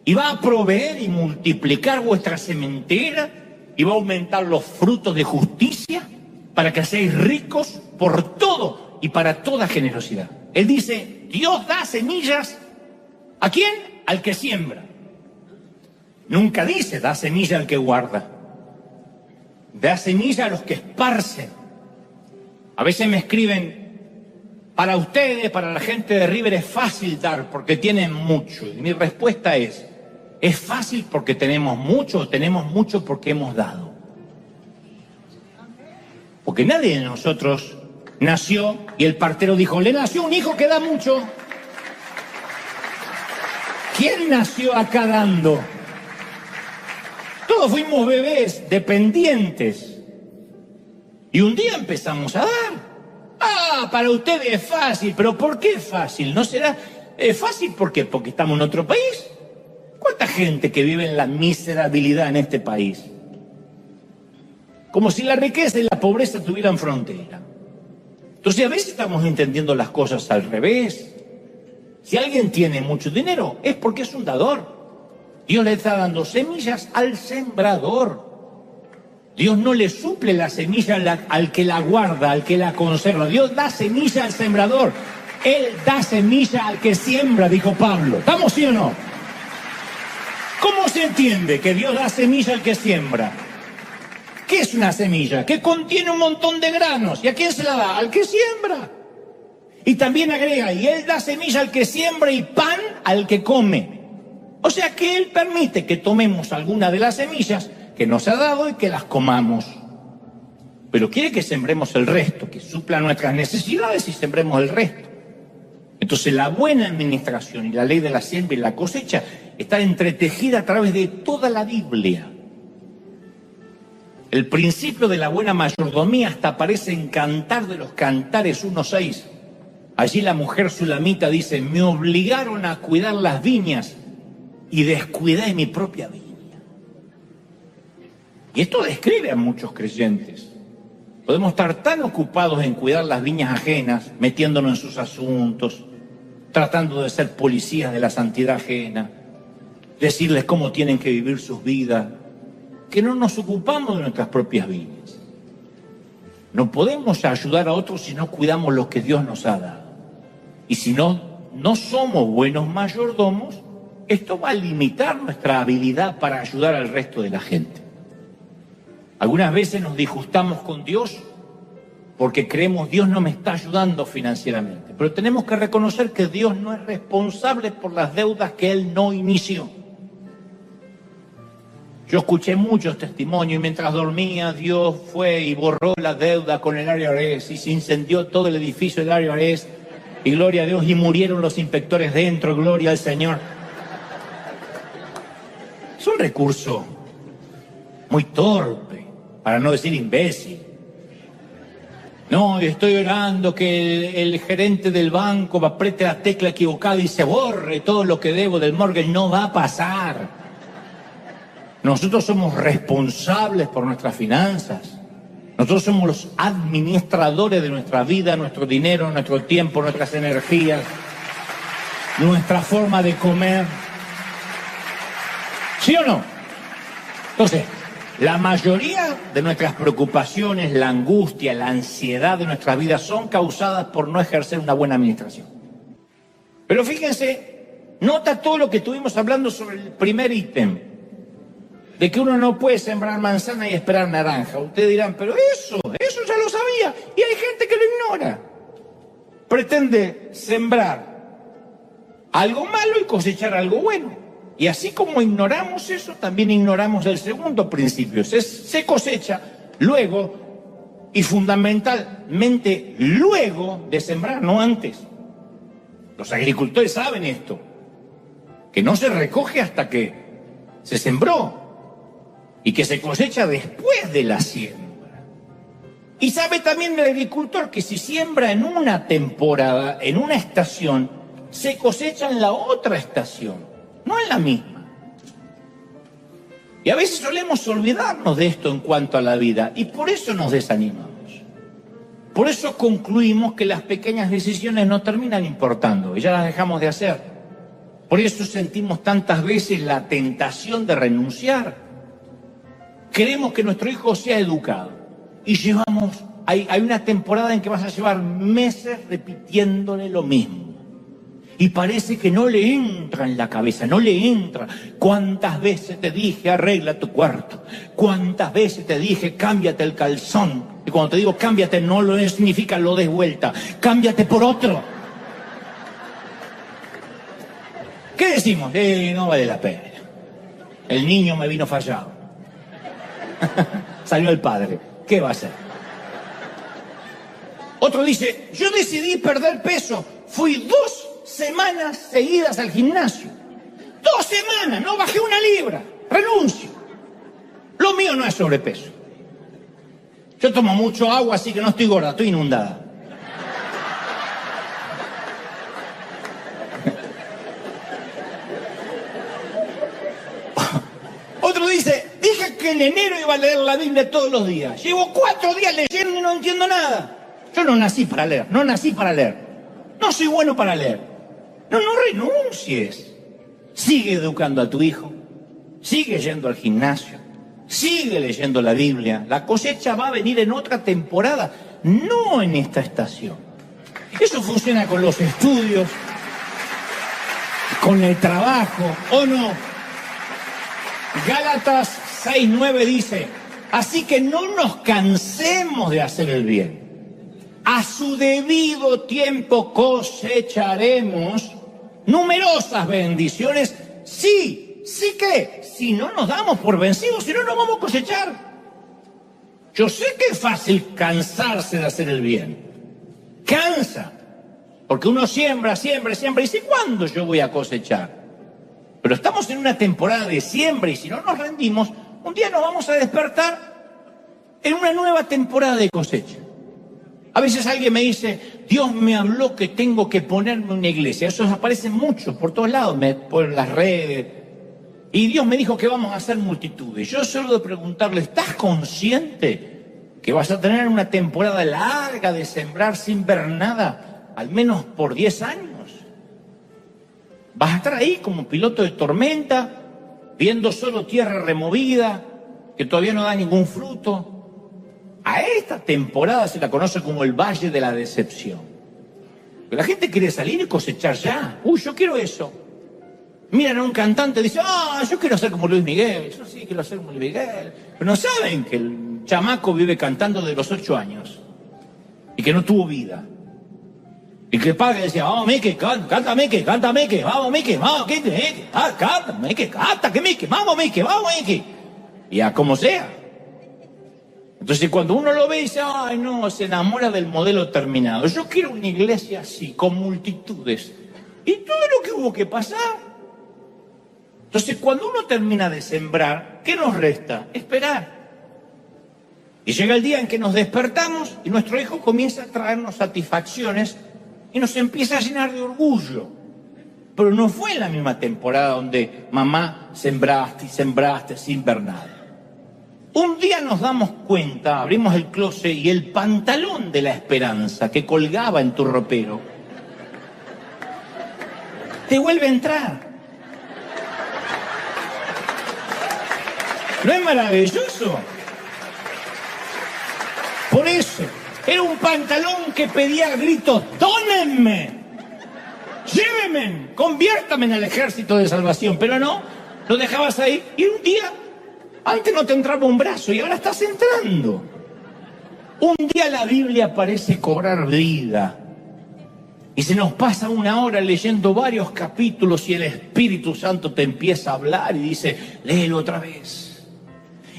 Y va a proveer y multiplicar vuestra sementera y va a aumentar los frutos de justicia para que seáis ricos por todo y para toda generosidad. Él dice, Dios da semillas, ¿a quién? Al que siembra. Nunca dice, da semilla al que guarda. Da semilla a los que esparcen. A veces me escriben, para ustedes, para la gente de River es fácil dar porque tienen mucho. Y mi respuesta es fácil porque tenemos mucho o tenemos mucho porque hemos dado. Porque nadie de nosotros nació y el partero dijo, le nació un hijo que da mucho. ¿Quién nació acá dando? Todos fuimos bebés dependientes. Y un día empezamos a dar. Ah, para ustedes es fácil, pero ¿por qué es fácil? ¿No será fácil? ¿Por qué? Porque estamos en otro país. ¿Cuánta gente que vive en la miserabilidad en este país? Como si la riqueza y la pobreza tuvieran frontera. Entonces a veces estamos entendiendo las cosas al revés. Si alguien tiene mucho dinero es porque es un dador. Dios le está dando semillas al sembrador. Dios no le suple la semilla al que la guarda, al que la conserva. Dios da semilla al sembrador. Él da semilla al que siembra, dijo Pablo. ¿Estamos sí o no? ¿Cómo se entiende que Dios da semilla al que siembra? ¿Qué es una semilla? Que contiene un montón de granos. ¿Y a quién se la da? Al que siembra. Y también agrega, y Él da semilla al que siembra y pan al que come. O sea que Él permite que tomemos alguna de las semillas que nos ha dado y que las comamos. Pero quiere que sembremos el resto, que supla nuestras necesidades y sembremos el resto. Entonces la buena administración y la ley de la siembra y la cosecha está entretejida a través de toda la Biblia. El principio de la buena mayordomía hasta aparece en Cantar de los Cantares 1:6. Allí la mujer sulamita dice, me obligaron a cuidar las viñas y descuidé mi propia viña. Y esto describe a muchos creyentes. Podemos estar tan ocupados en cuidar las viñas ajenas, metiéndonos en sus asuntos, tratando de ser policías de la santidad ajena, decirles cómo tienen que vivir sus vidas, que no nos ocupamos de nuestras propias viñas. No podemos ayudar a otros si no cuidamos lo que Dios nos ha dado. Y si no somos buenos mayordomos, esto va a limitar nuestra habilidad para ayudar al resto de la gente. Algunas veces nos disgustamos con Dios porque creemos Dios no me está ayudando financieramente. Pero tenemos que reconocer que Dios no es responsable por las deudas que Él no inició. Yo escuché muchos testimonios y mientras dormía Dios fue y borró la deuda con el IRS y se incendió todo el edificio del IRS y gloria a Dios y murieron los inspectores dentro, gloria al Señor. Es un recurso muy torpe, para no decir imbécil. No, estoy orando que el gerente del banco apriete la tecla equivocada y se borre todo lo que debo del mortgage. No va a pasar. Nosotros somos responsables por nuestras finanzas. Nosotros somos los administradores de nuestra vida, nuestro dinero, nuestro tiempo, nuestras energías, nuestra forma de comer. ¿Sí o no? Entonces, la mayoría de nuestras preocupaciones, la angustia, la ansiedad de nuestras vidas son causadas por no ejercer una buena administración. Pero fíjense, nota todo lo que estuvimos hablando sobre el primer ítem, de que uno no puede sembrar manzana y esperar naranja. Ustedes dirán, pero eso ya lo sabía, y hay gente que lo ignora. Pretende sembrar algo malo y cosechar algo bueno. Y así como ignoramos eso, también ignoramos el segundo principio. Se cosecha luego y fundamentalmente luego de sembrar, no antes. Los agricultores saben esto, que no se recoge hasta que se sembró y que se cosecha después de la siembra. Y sabe también el agricultor que si siembra en una temporada, en una estación, se cosecha en la otra estación. No en la misma. Y a veces solemos olvidarnos de esto en cuanto a la vida y por eso nos desanimamos. Por eso concluimos que las pequeñas decisiones no terminan importando y ya las dejamos de hacer. Por eso sentimos tantas veces la tentación de renunciar. Queremos que nuestro hijo sea educado y hay una temporada en que vas a llevar meses repitiéndole lo mismo. Y parece que no le entra en la cabeza, no le entra. ¿Cuántas veces te dije arregla tu cuarto? ¿Cuántas veces te dije cámbiate el calzón? Y cuando te digo cámbiate no lo significa lo des vuelta, cámbiate por otro. ¿Qué decimos? No vale la pena. El niño me vino fallado. Salió el padre. ¿Qué va a hacer? Otro dice, yo decidí perder peso. Fui 2 semanas seguidas al gimnasio. 2 semanas, no bajé 1 libra. Renuncio. Lo mío no es sobrepeso. Yo tomo mucho agua, así que no estoy gorda, estoy inundada. Otro dice, dije que en enero iba a leer la Biblia todos los días. Llevo 4 días leyendo y no entiendo nada. Yo no nací para leer, No soy bueno para leer. No renuncies. Sigue educando a tu hijo. Sigue yendo al gimnasio. Sigue leyendo la Biblia. La cosecha va a venir en otra temporada, no en esta estación. Eso funciona con los estudios, con el trabajo, ¿o no? Gálatas 6:9 dice, así que no nos cansemos de hacer el bien. A su debido tiempo cosecharemos numerosas bendiciones. Sí que, si no nos damos por vencidos, si no, no vamos a cosechar. Yo sé que es fácil cansarse de hacer el bien. Cansa. Porque uno siembra, y dice, ¿cuándo yo voy a cosechar? Pero estamos en una temporada de siembra y si no nos rendimos, un día nos vamos a despertar en una nueva temporada de cosecha. A veces alguien me dice, Dios me habló que tengo que ponerme una iglesia. Eso aparece mucho por todos lados, por las redes. Y Dios me dijo que vamos a hacer multitudes. Yo solo de preguntarle, ¿estás consciente que vas a tener una temporada larga de sembrar sin ver nada? Al menos por 10 años. Vas a estar ahí como piloto de tormenta, viendo solo tierra removida, que todavía no da ningún fruto. A esta temporada se la conoce como el Valle de la Decepción. La gente quiere salir y cosechar ya. Yo quiero eso. Miran a un cantante y dicen, yo quiero ser como Luis Miguel. Yo sí quiero ser como Luis Miguel. Pero no saben que el chamaco vive cantando de los 8 años. Y que no tuvo vida. Y que el padre decía, vamos Miki, canta Miki, vamos Miki, vamos Miki, canta Miki, que Miki, vamos Miki. y a como sea. Entonces cuando uno lo ve dice, ay no, se enamora del modelo terminado. Yo quiero una iglesia así, con multitudes. Y todo lo que hubo que pasar. Entonces cuando uno termina de sembrar, ¿qué nos resta? Esperar. Y llega el día en que nos despertamos y nuestro hijo comienza a traernos satisfacciones y nos empieza a llenar de orgullo. Pero no fue en la misma temporada donde mamá sembraste y sembraste sin ver nada. Un día nos damos cuenta, abrimos el closet y el pantalón de la esperanza que colgaba en tu ropero te vuelve a entrar. ¿No es maravilloso? Por eso, era un pantalón que pedía a gritos, ¡tónenme! ¡Llévenme! ¡Conviértame en el ejército de salvación! Pero no, lo dejabas ahí y un día, antes no te entraba un brazo y ahora estás entrando. Un día la Biblia parece cobrar vida y se nos pasa una hora leyendo varios capítulos y el Espíritu Santo te empieza a hablar y dice, léelo otra vez.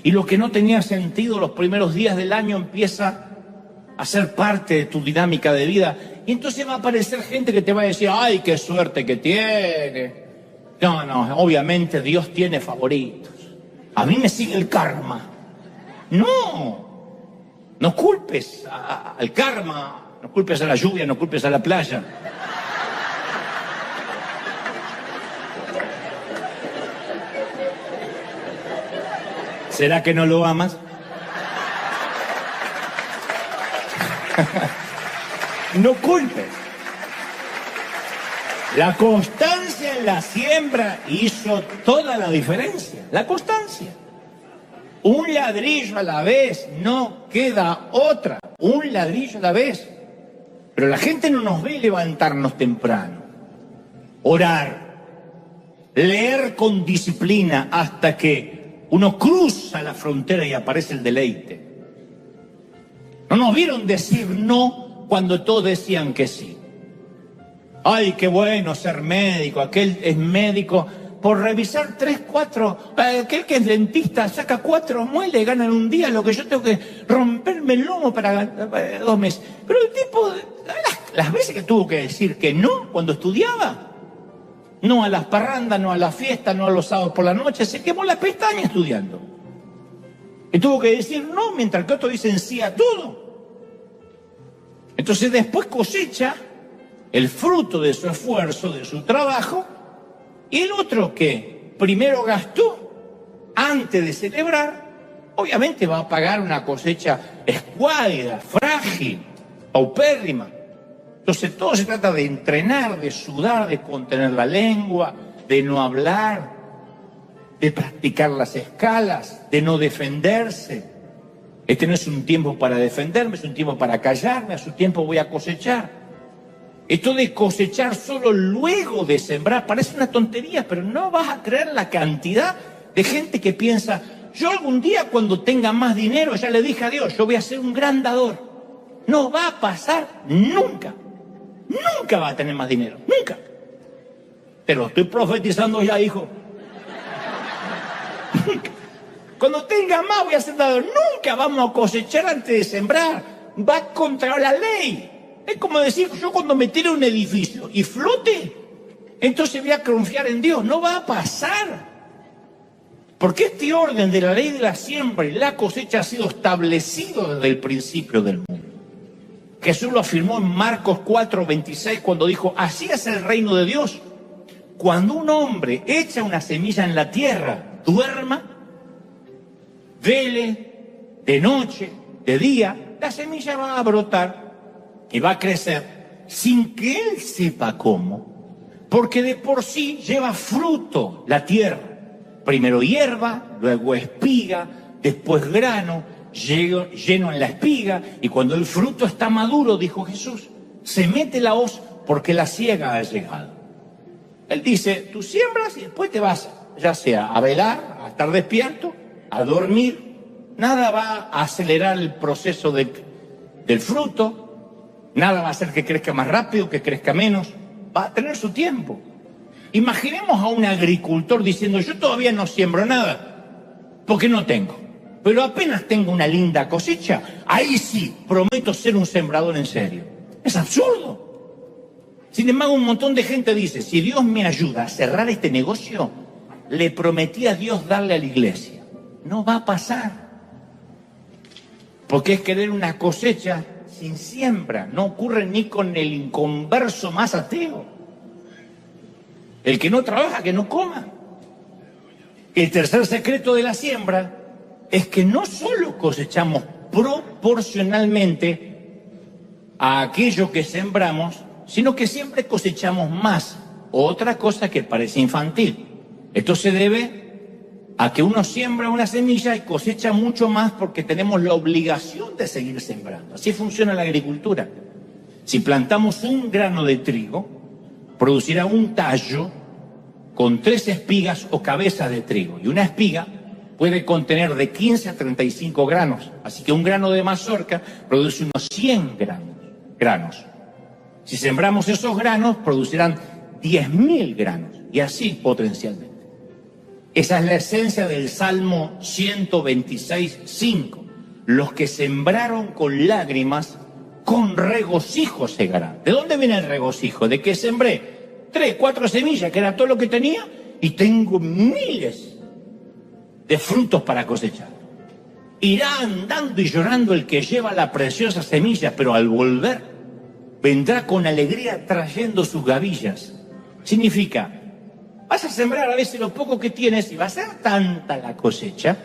Y lo que no tenía sentido los primeros días del año empieza a ser parte de tu dinámica de vida. Y entonces va a aparecer gente que te va a decir, ¡ay, qué suerte que tiene! No, obviamente Dios tiene favoritos. A mí me sigue el karma. No culpes al karma, no culpes a la lluvia, no culpes a la playa. ¿Será que no lo amas? No culpes. La constancia en la siembra hizo toda la diferencia. La constancia. Un ladrillo a la vez, no queda otra. Un ladrillo a la vez. Pero la gente no nos ve levantarnos temprano. Orar. Leer con disciplina hasta que uno cruza la frontera y aparece el deleite. No nos vieron decir no cuando todos decían que sí. Ay, qué bueno ser médico. Aquel es médico por revisar 3, 4. Aquel que es dentista saca 4 muelas y gana en un día lo que yo tengo que romperme el lomo para 2 meses. Pero el tipo, las veces que tuvo que decir que no cuando estudiaba, no a las parrandas, no a las fiestas, no a los sábados por la noche, se quemó la pestaña estudiando. Y tuvo que decir no, mientras que otros dicen sí a todo. Entonces después cosecha el fruto de su esfuerzo, de su trabajo, y el otro que primero gastó antes de celebrar, obviamente va a pagar una cosecha escuálida, frágil, paupérrima. Entonces todo se trata de entrenar, de sudar, de contener la lengua, de no hablar, de practicar las escalas, de no defenderse. Este no es un tiempo para defenderme, es un tiempo para callarme, a su tiempo voy a cosechar. Esto de cosechar solo luego de sembrar parece una tontería, pero no vas a creer la cantidad de gente que piensa, yo algún día cuando tenga más dinero, ya le dije a Dios, yo voy a ser un gran dador. No va a pasar nunca. Nunca va a tener más dinero, nunca. Te lo estoy profetizando ya, hijo. Cuando tenga más voy a ser dador. Nunca vamos a cosechar antes de sembrar. Va contra la ley. Es como decir, yo cuando me tire un edificio y flote, entonces voy a confiar en Dios. No va a pasar. Porque este orden de la ley de la siembra y la cosecha ha sido establecido desde el principio del mundo. Jesús lo afirmó en Marcos 4:26 cuando dijo, así es el reino de Dios. Cuando un hombre echa una semilla en la tierra, duerma, vele, de noche, de día, la semilla va a brotar y va a crecer sin que él sepa cómo, porque de por sí lleva fruto la tierra. Primero hierba, luego espiga, después grano, lleno en la espiga, y cuando el fruto está maduro, dijo Jesús, se mete la hoz porque la siega ha llegado. Él dice, tú siembras y después te vas, ya sea a velar, a estar despierto, a dormir. Nada va a acelerar el proceso del fruto, nada va a hacer que crezca más rápido, que crezca menos, va a tener su tiempo. Imaginemos a un agricultor diciendo, yo todavía no siembro nada, porque no tengo. Pero apenas tengo una linda cosecha, ahí sí, prometo ser un sembrador en serio. Es absurdo. Sin embargo, un montón de gente dice, si Dios me ayuda a cerrar este negocio, le prometí a Dios darle a la iglesia. No va a pasar. Porque es querer una cosecha sin siembra. No ocurre ni con el inconverso más ateo. El que no trabaja, que no coma. El tercer secreto de la siembra es que no solo cosechamos proporcionalmente a aquello que sembramos, sino que siempre cosechamos más. Otra cosa que parece infantil. Esto se debe a que uno siembra una semilla y cosecha mucho más porque tenemos la obligación de seguir sembrando. Así funciona la agricultura. Si plantamos un grano de trigo, producirá un tallo con 3 espigas o cabezas de trigo. Y una espiga puede contener de 15 a 35 granos. Así que un grano de mazorca produce unos 100 granos. Si sembramos esos granos, producirán 10.000 granos. Y así potencialmente. Esa es la esencia del Salmo 126:5. Los que sembraron con lágrimas, con regocijo segarán. ¿De dónde viene el regocijo? De que sembré 3, 4 semillas, que era todo lo que tenía, y tengo miles de frutos para cosechar. Irá andando y llorando el que lleva la preciosa semilla, pero al volver vendrá con alegría trayendo sus gavillas. Significa, vas a sembrar a veces lo poco que tienes y va a ser tanta la cosecha.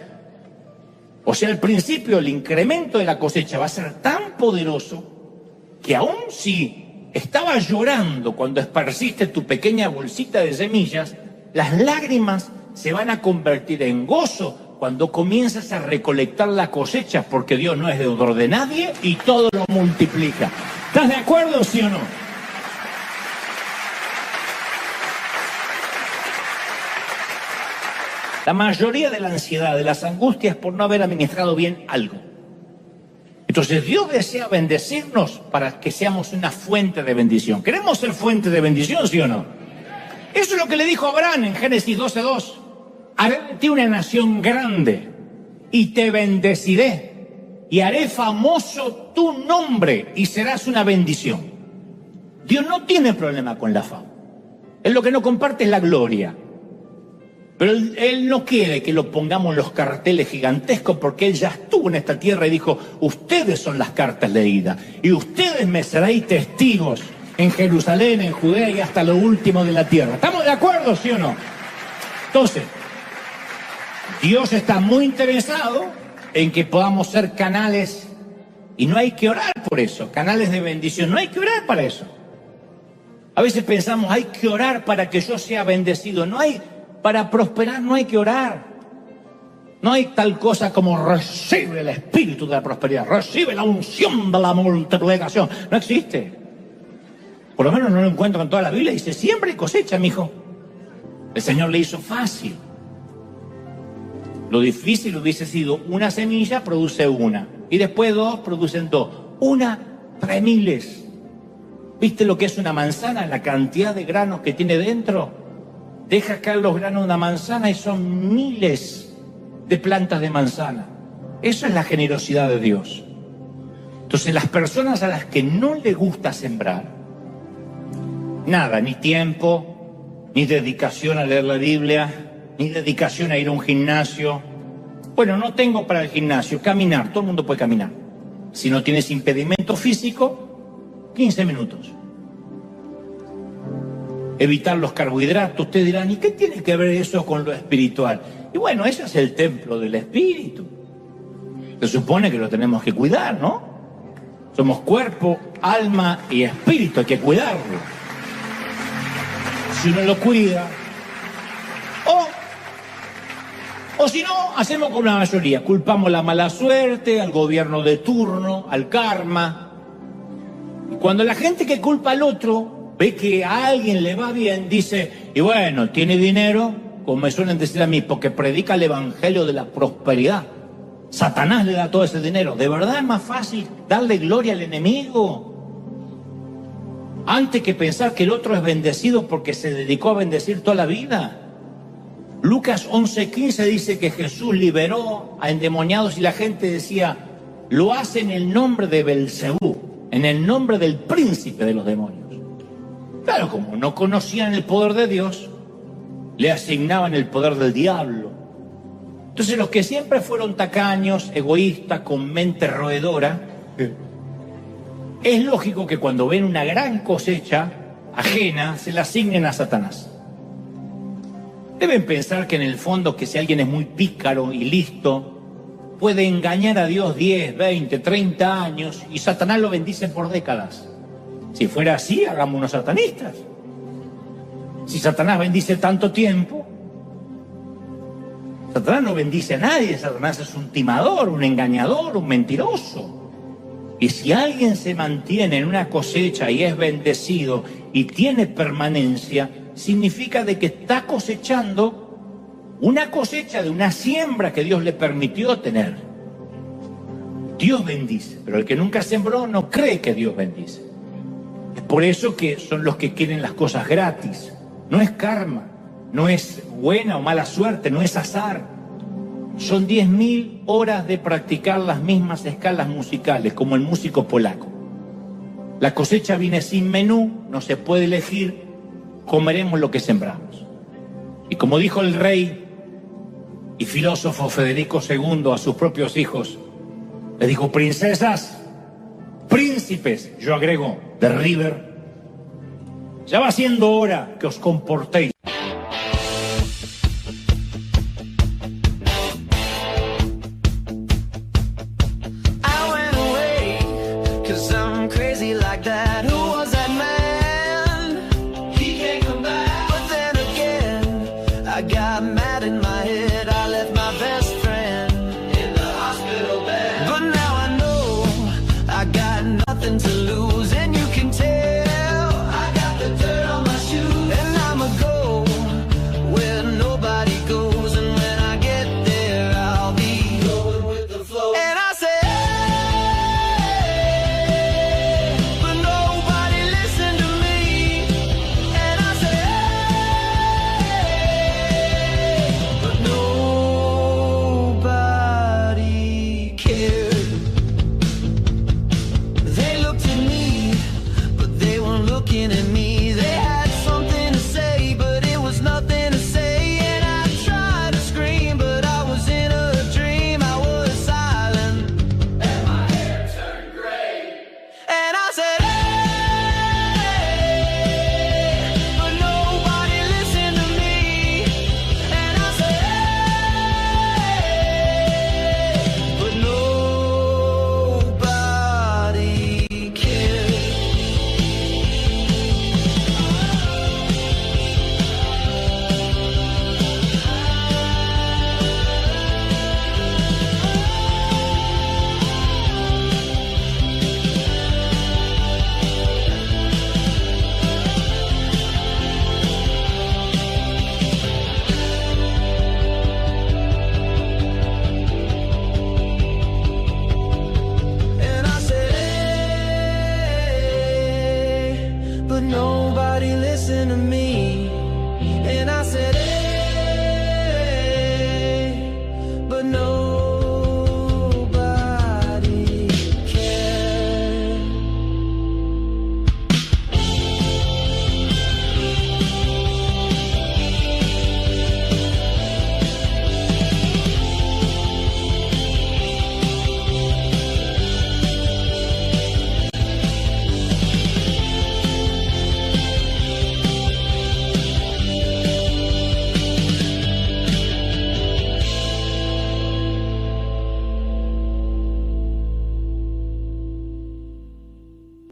O sea, al principio el incremento de la cosecha va a ser tan poderoso que aun si estabas llorando cuando esparciste tu pequeña bolsita de semillas, las lágrimas se van a convertir en gozo cuando comienzas a recolectar la cosecha, porque Dios no es deudor de nadie y todo lo multiplica. ¿Estás de acuerdo, sí o no? La mayoría de la ansiedad, de las angustias, por no haber administrado bien algo. Entonces Dios desea bendecirnos para que seamos una fuente de bendición. ¿Queremos ser fuente de bendición, sí o no? Eso es lo que le dijo Abraham en Génesis 12:2. Haré de ti una nación grande y te bendeciré y haré famoso tu nombre y serás una bendición. Dios no tiene problema con la fama. Él lo que no comparte es la gloria. Pero él no quiere que lo pongamos en los carteles gigantescos porque Él ya estuvo en esta tierra y dijo, ustedes son las cartas leídas y ustedes me seréis testigos en Jerusalén, en Judea y hasta lo último de la tierra. ¿Estamos de acuerdo, sí o no? Entonces, Dios está muy interesado en que podamos ser canales y no hay que orar por eso, canales de bendición, no hay que orar para eso. A veces pensamos, hay que orar para que yo sea bendecido, no hay... Para prosperar no hay que orar. No hay tal cosa como recibe el espíritu de la prosperidad, recibe la unción de la multiplicación. No existe. Por lo menos no lo encuentro en toda la Biblia. Dice, siembra y cosecha, mijo. El Señor le hizo fácil. Lo difícil hubiese sido una semilla, produce una. Y después 2, producen 2. Una, 3.000. ¿Viste lo que es una manzana? La cantidad de granos que tiene dentro. Deja caer los granos de una manzana y son miles de plantas de manzana. Eso es la generosidad de Dios. Entonces, las personas a las que no les gusta sembrar, nada, ni tiempo, ni dedicación a leer la Biblia, ni dedicación a ir a un gimnasio. Bueno, no tengo para el gimnasio, caminar, todo el mundo puede caminar. Si no tienes impedimento físico, 15 minutos. Evitar los carbohidratos. Ustedes dirán, ¿y qué tiene que ver eso con lo espiritual? Y bueno, ese es el templo del espíritu. Se supone que lo tenemos que cuidar, ¿no? Somos cuerpo, alma y espíritu, hay que cuidarlo. Si uno lo cuida, o si no, hacemos con la mayoría, culpamos la mala suerte, al gobierno de turno, al karma. Y cuando la gente que culpa al otro ve que a alguien le va bien, dice, y bueno, tiene dinero, como me suelen decir a mí, porque predica el evangelio de la prosperidad. Satanás le da todo ese dinero. ¿De verdad es más fácil darle gloria al enemigo? Antes que pensar que el otro es bendecido porque se dedicó a bendecir toda la vida. Lucas 11:15 dice que Jesús liberó a endemoniados y la gente decía, lo hace en el nombre de Belcebú, en el nombre del príncipe de los demonios. Claro, como no conocían el poder de Dios, le asignaban el poder del diablo. Entonces los que siempre fueron tacaños, egoístas, con mente roedora, es lógico que cuando ven una gran cosecha ajena, se la asignen a Satanás. Deben pensar que en el fondo que si alguien es muy pícaro y listo, puede engañar a Dios 10, 20, 30 años y Satanás lo bendice por décadas. Si fuera así, hagámonos satanistas. Si Satanás bendice tanto tiempo, Satanás no bendice a nadie. Satanás es un timador, un engañador, un mentiroso. Y si alguien se mantiene en una cosecha y es bendecido y tiene permanencia, significa de que está cosechando una cosecha de una siembra que Dios le permitió tener. Dios bendice, pero el que nunca sembró no cree que Dios bendice. Es por eso que son los que quieren las cosas gratis. No es karma, no es buena o mala suerte, no es azar. Son 10.000 horas de practicar las mismas escalas musicales, como el músico polaco. La cosecha viene sin menú, no se puede elegir, comeremos lo que sembramos. Y como dijo el rey y filósofo Federico II a sus propios hijos, le dijo, princesas, príncipes, yo agrego, de River, ya va siendo hora que os comportéis.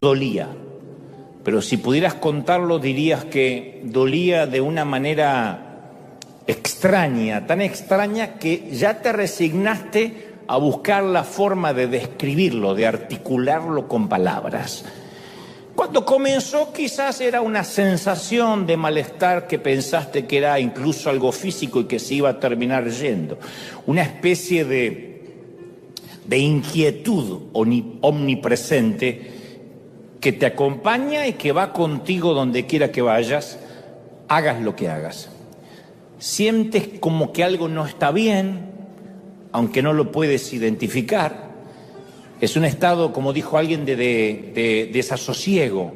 Dolía, pero si pudieras contarlo dirías que dolía de una manera extraña, tan extraña que ya te resignaste a buscar la forma de describirlo, de articularlo con palabras. Cuando comenzó quizás era una sensación de malestar que pensaste que era incluso algo físico y que se iba a terminar yendo, una especie de inquietud omnipresente que te acompaña y que va contigo donde quiera que vayas, hagas lo que hagas. sientes como que algo no está bien, aunque no lo puedes identificar. Es un estado, como dijo alguien, de desasosiego,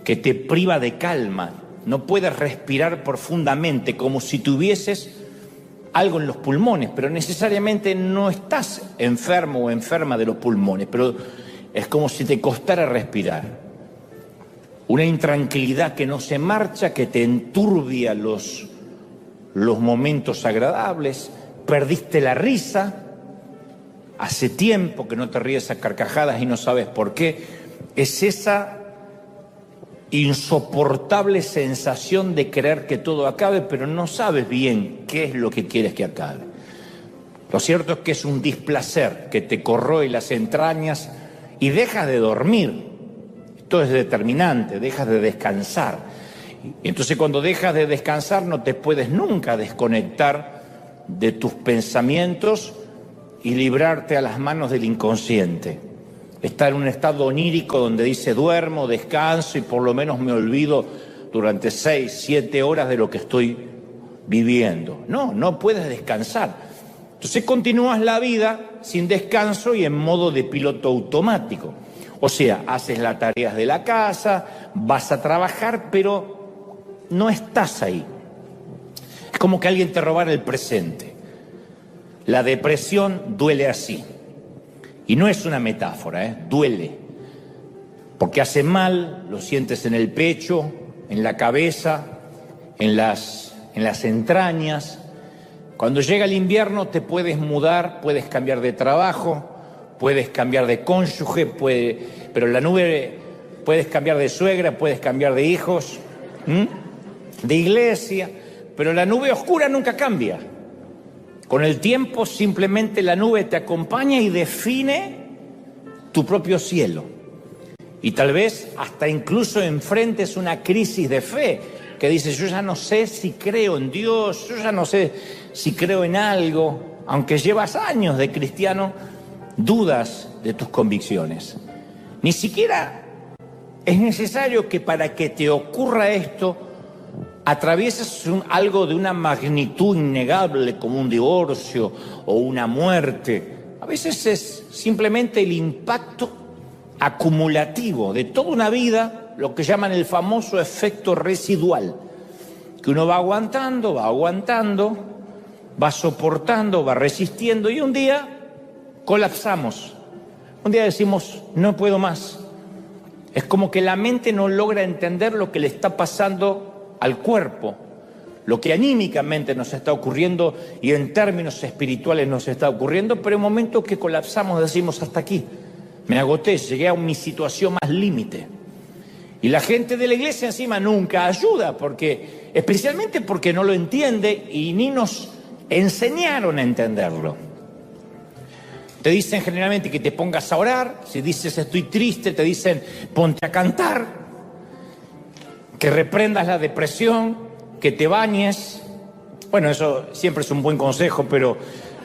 que te priva de calma. No puedes respirar profundamente, como si tuvieses algo en los pulmones, pero necesariamente no estás enfermo o enferma de los pulmones, pero es como si te costara respirar. Una intranquilidad que no se marcha, que te enturbia los momentos agradables. Perdiste la risa. Hace tiempo que no te ríes a carcajadas y no sabes por qué. Es esa insoportable sensación de querer que todo acabe, pero no sabes bien qué es lo que quieres que acabe. Lo cierto es que es un displacer que te corroe las entrañas y dejas de dormir. Esto es determinante, dejas de descansar. Y entonces cuando dejas de descansar no te puedes nunca desconectar de tus pensamientos y librarte a las manos del inconsciente. Estar en un estado onírico donde dice duermo, descanso y por lo menos me olvido durante 6, 7 horas de lo que estoy viviendo. No puedes descansar. Entonces continúas la vida sin descanso y en modo de piloto automático. O sea, haces las tareas de la casa, vas a trabajar, pero no estás ahí. Es como que alguien te robara el presente. La depresión duele así. Y no es una metáfora, duele. Porque hace mal, lo sientes en el pecho, en la cabeza, en las entrañas. Cuando llega el invierno te puedes mudar, puedes cambiar de trabajo, puedes cambiar de cónyuge, pero la nube, puedes cambiar de suegra, puedes cambiar de hijos, de iglesia, pero la nube oscura nunca cambia. Con el tiempo simplemente la nube te acompaña y define tu propio cielo. Y tal vez hasta incluso enfrentes una crisis de fe, que dices, yo ya no sé si creo en Dios, yo ya no sé si creo en algo, aunque llevas años de cristiano, dudas de tus convicciones. Ni siquiera es necesario que para que te ocurra esto atravieses algo de una magnitud innegable como un divorcio o una muerte. A veces es simplemente el impacto acumulativo de toda una vida, lo que llaman el famoso efecto residual, que uno va aguantando, va soportando, va resistiendo y un día colapsamos. Un día decimos, no puedo más. Es como que la mente no logra entender lo que le está pasando al cuerpo, lo que anímicamente nos está ocurriendo y en términos espirituales nos está ocurriendo, pero en momentos que colapsamos decimos hasta aquí, me agoté, llegué a mi situación más límite. Y la gente de la iglesia encima nunca ayuda, especialmente porque no lo entiende y ni nos enseñaron a entenderlo. Te dicen generalmente que te pongas a orar, si dices estoy triste, te dicen ponte a cantar, que reprendas la depresión, que te bañes. Bueno, eso siempre es un buen consejo, pero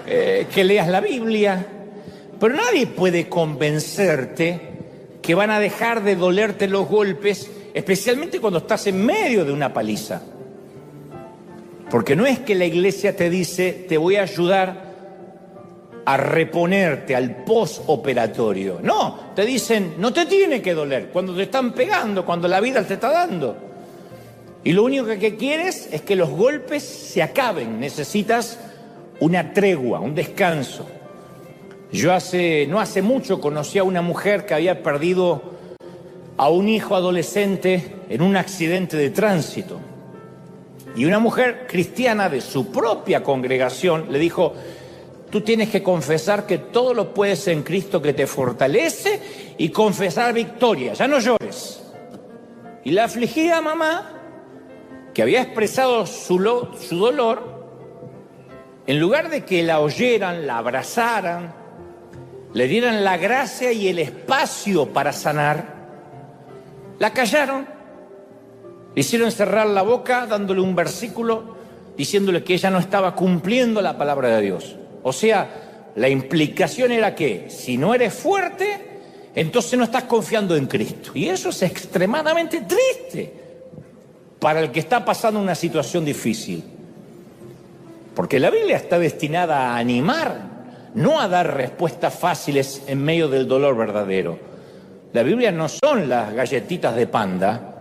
que leas la Biblia. Pero nadie puede convencerte que van a dejar de dolerte los golpes, especialmente cuando estás en medio de una paliza. Porque no es que la iglesia te dice, te voy a ayudar a reponerte al postoperatorio. No, te dicen, no te tiene que doler cuando te están pegando, cuando la vida te está dando. Y lo único que quieres es que los golpes se acaben. Necesitas una tregua, un descanso. Yo no hace mucho conocí a una mujer que había perdido a un hijo adolescente en un accidente de tránsito. Y una mujer cristiana de su propia congregación le dijo, tú tienes que confesar que todo lo puedes en Cristo que te fortalece y confesar victoria, ya no llores. Y la afligida mamá, que había expresado su dolor, en lugar de que la oyeran, la abrazaran, le dieran la gracia y el espacio para sanar, la callaron, le hicieron cerrar la boca dándole un versículo diciéndole que ella no estaba cumpliendo la palabra de Dios. O sea, la implicación era que si no eres fuerte, entonces no estás confiando en Cristo. Y eso es extremadamente triste para el que está pasando una situación difícil. Porque la Biblia está destinada a animar, no a dar respuestas fáciles en medio del dolor verdadero. La Biblia no son las galletitas de Panda,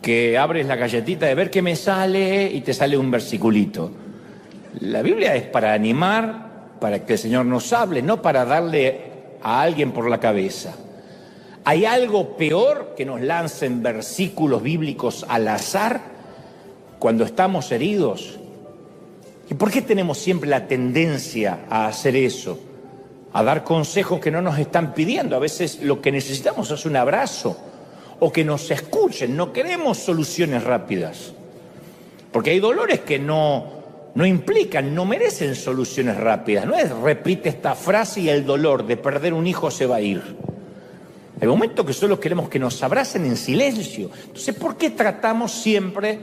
que abres la galletita de ver qué me sale y te sale un versiculito. La Biblia es para animar, para que el Señor nos hable, no para darle a alguien por la cabeza. ¿Hay algo peor que nos lancen versículos bíblicos al azar cuando estamos heridos? ¿Y por qué tenemos siempre la tendencia a hacer eso? A dar consejos que no nos están pidiendo. A veces lo que necesitamos es un abrazo o que nos escuchen. No queremos soluciones rápidas. Porque hay dolores que no implican, no merecen soluciones rápidas. No es repite esta frase y el dolor de perder un hijo se va a ir. Hay momentos que solo queremos que nos abracen en silencio. Entonces, ¿por qué tratamos siempre,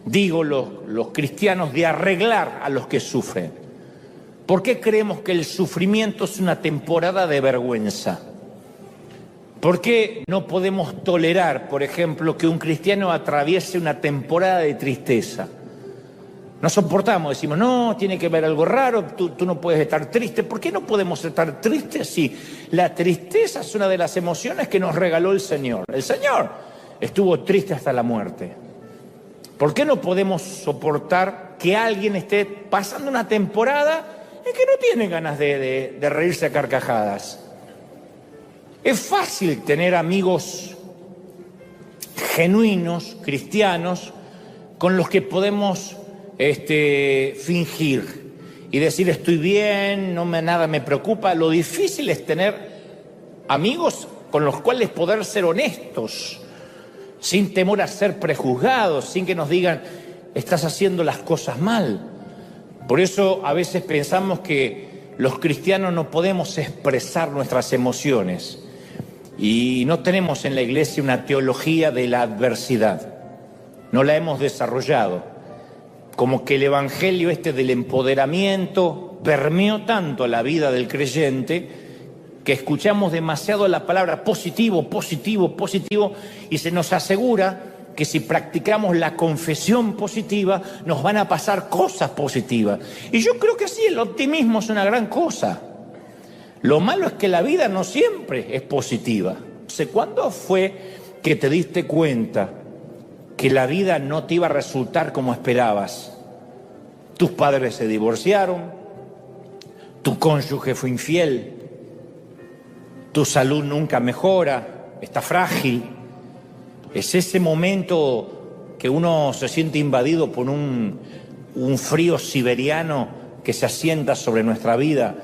digo los cristianos, de arreglar a los que sufren? ¿Por qué creemos que el sufrimiento es una temporada de vergüenza? ¿Por qué no podemos tolerar, por ejemplo, que un cristiano atraviese una temporada de tristeza? No soportamos, decimos, no, tiene que haber algo raro, tú no puedes estar triste. ¿Por qué no podemos estar tristes si la tristeza es una de las emociones que nos regaló el Señor? El Señor estuvo triste hasta la muerte. ¿Por qué no podemos soportar que alguien esté pasando una temporada en que no tiene ganas de reírse a carcajadas? Es fácil tener amigos genuinos, cristianos, con los que podemos fingir y decir estoy bien, nada me preocupa. Lo difícil es tener amigos con los cuales poder ser honestos, sin temor a ser prejuzgados, sin que nos digan estás haciendo las cosas mal. Por eso a veces pensamos que los cristianos no podemos expresar nuestras emociones y no tenemos en la iglesia una teología de la adversidad, no la hemos desarrollado. Como que el evangelio del empoderamiento permeó tanto la vida del creyente que escuchamos demasiado la palabra positivo, positivo, positivo, y se nos asegura que si practicamos la confesión positiva nos van a pasar cosas positivas. Y yo creo que sí, el optimismo es una gran cosa. Lo malo es que la vida no siempre es positiva. ¿Cuándo fue que te diste cuenta que la vida no te iba a resultar como esperabas? Tus padres se divorciaron, tu cónyuge fue infiel, tu salud nunca mejora, está frágil. Es ese momento que uno se siente invadido por un frío siberiano que se asienta sobre nuestra vida.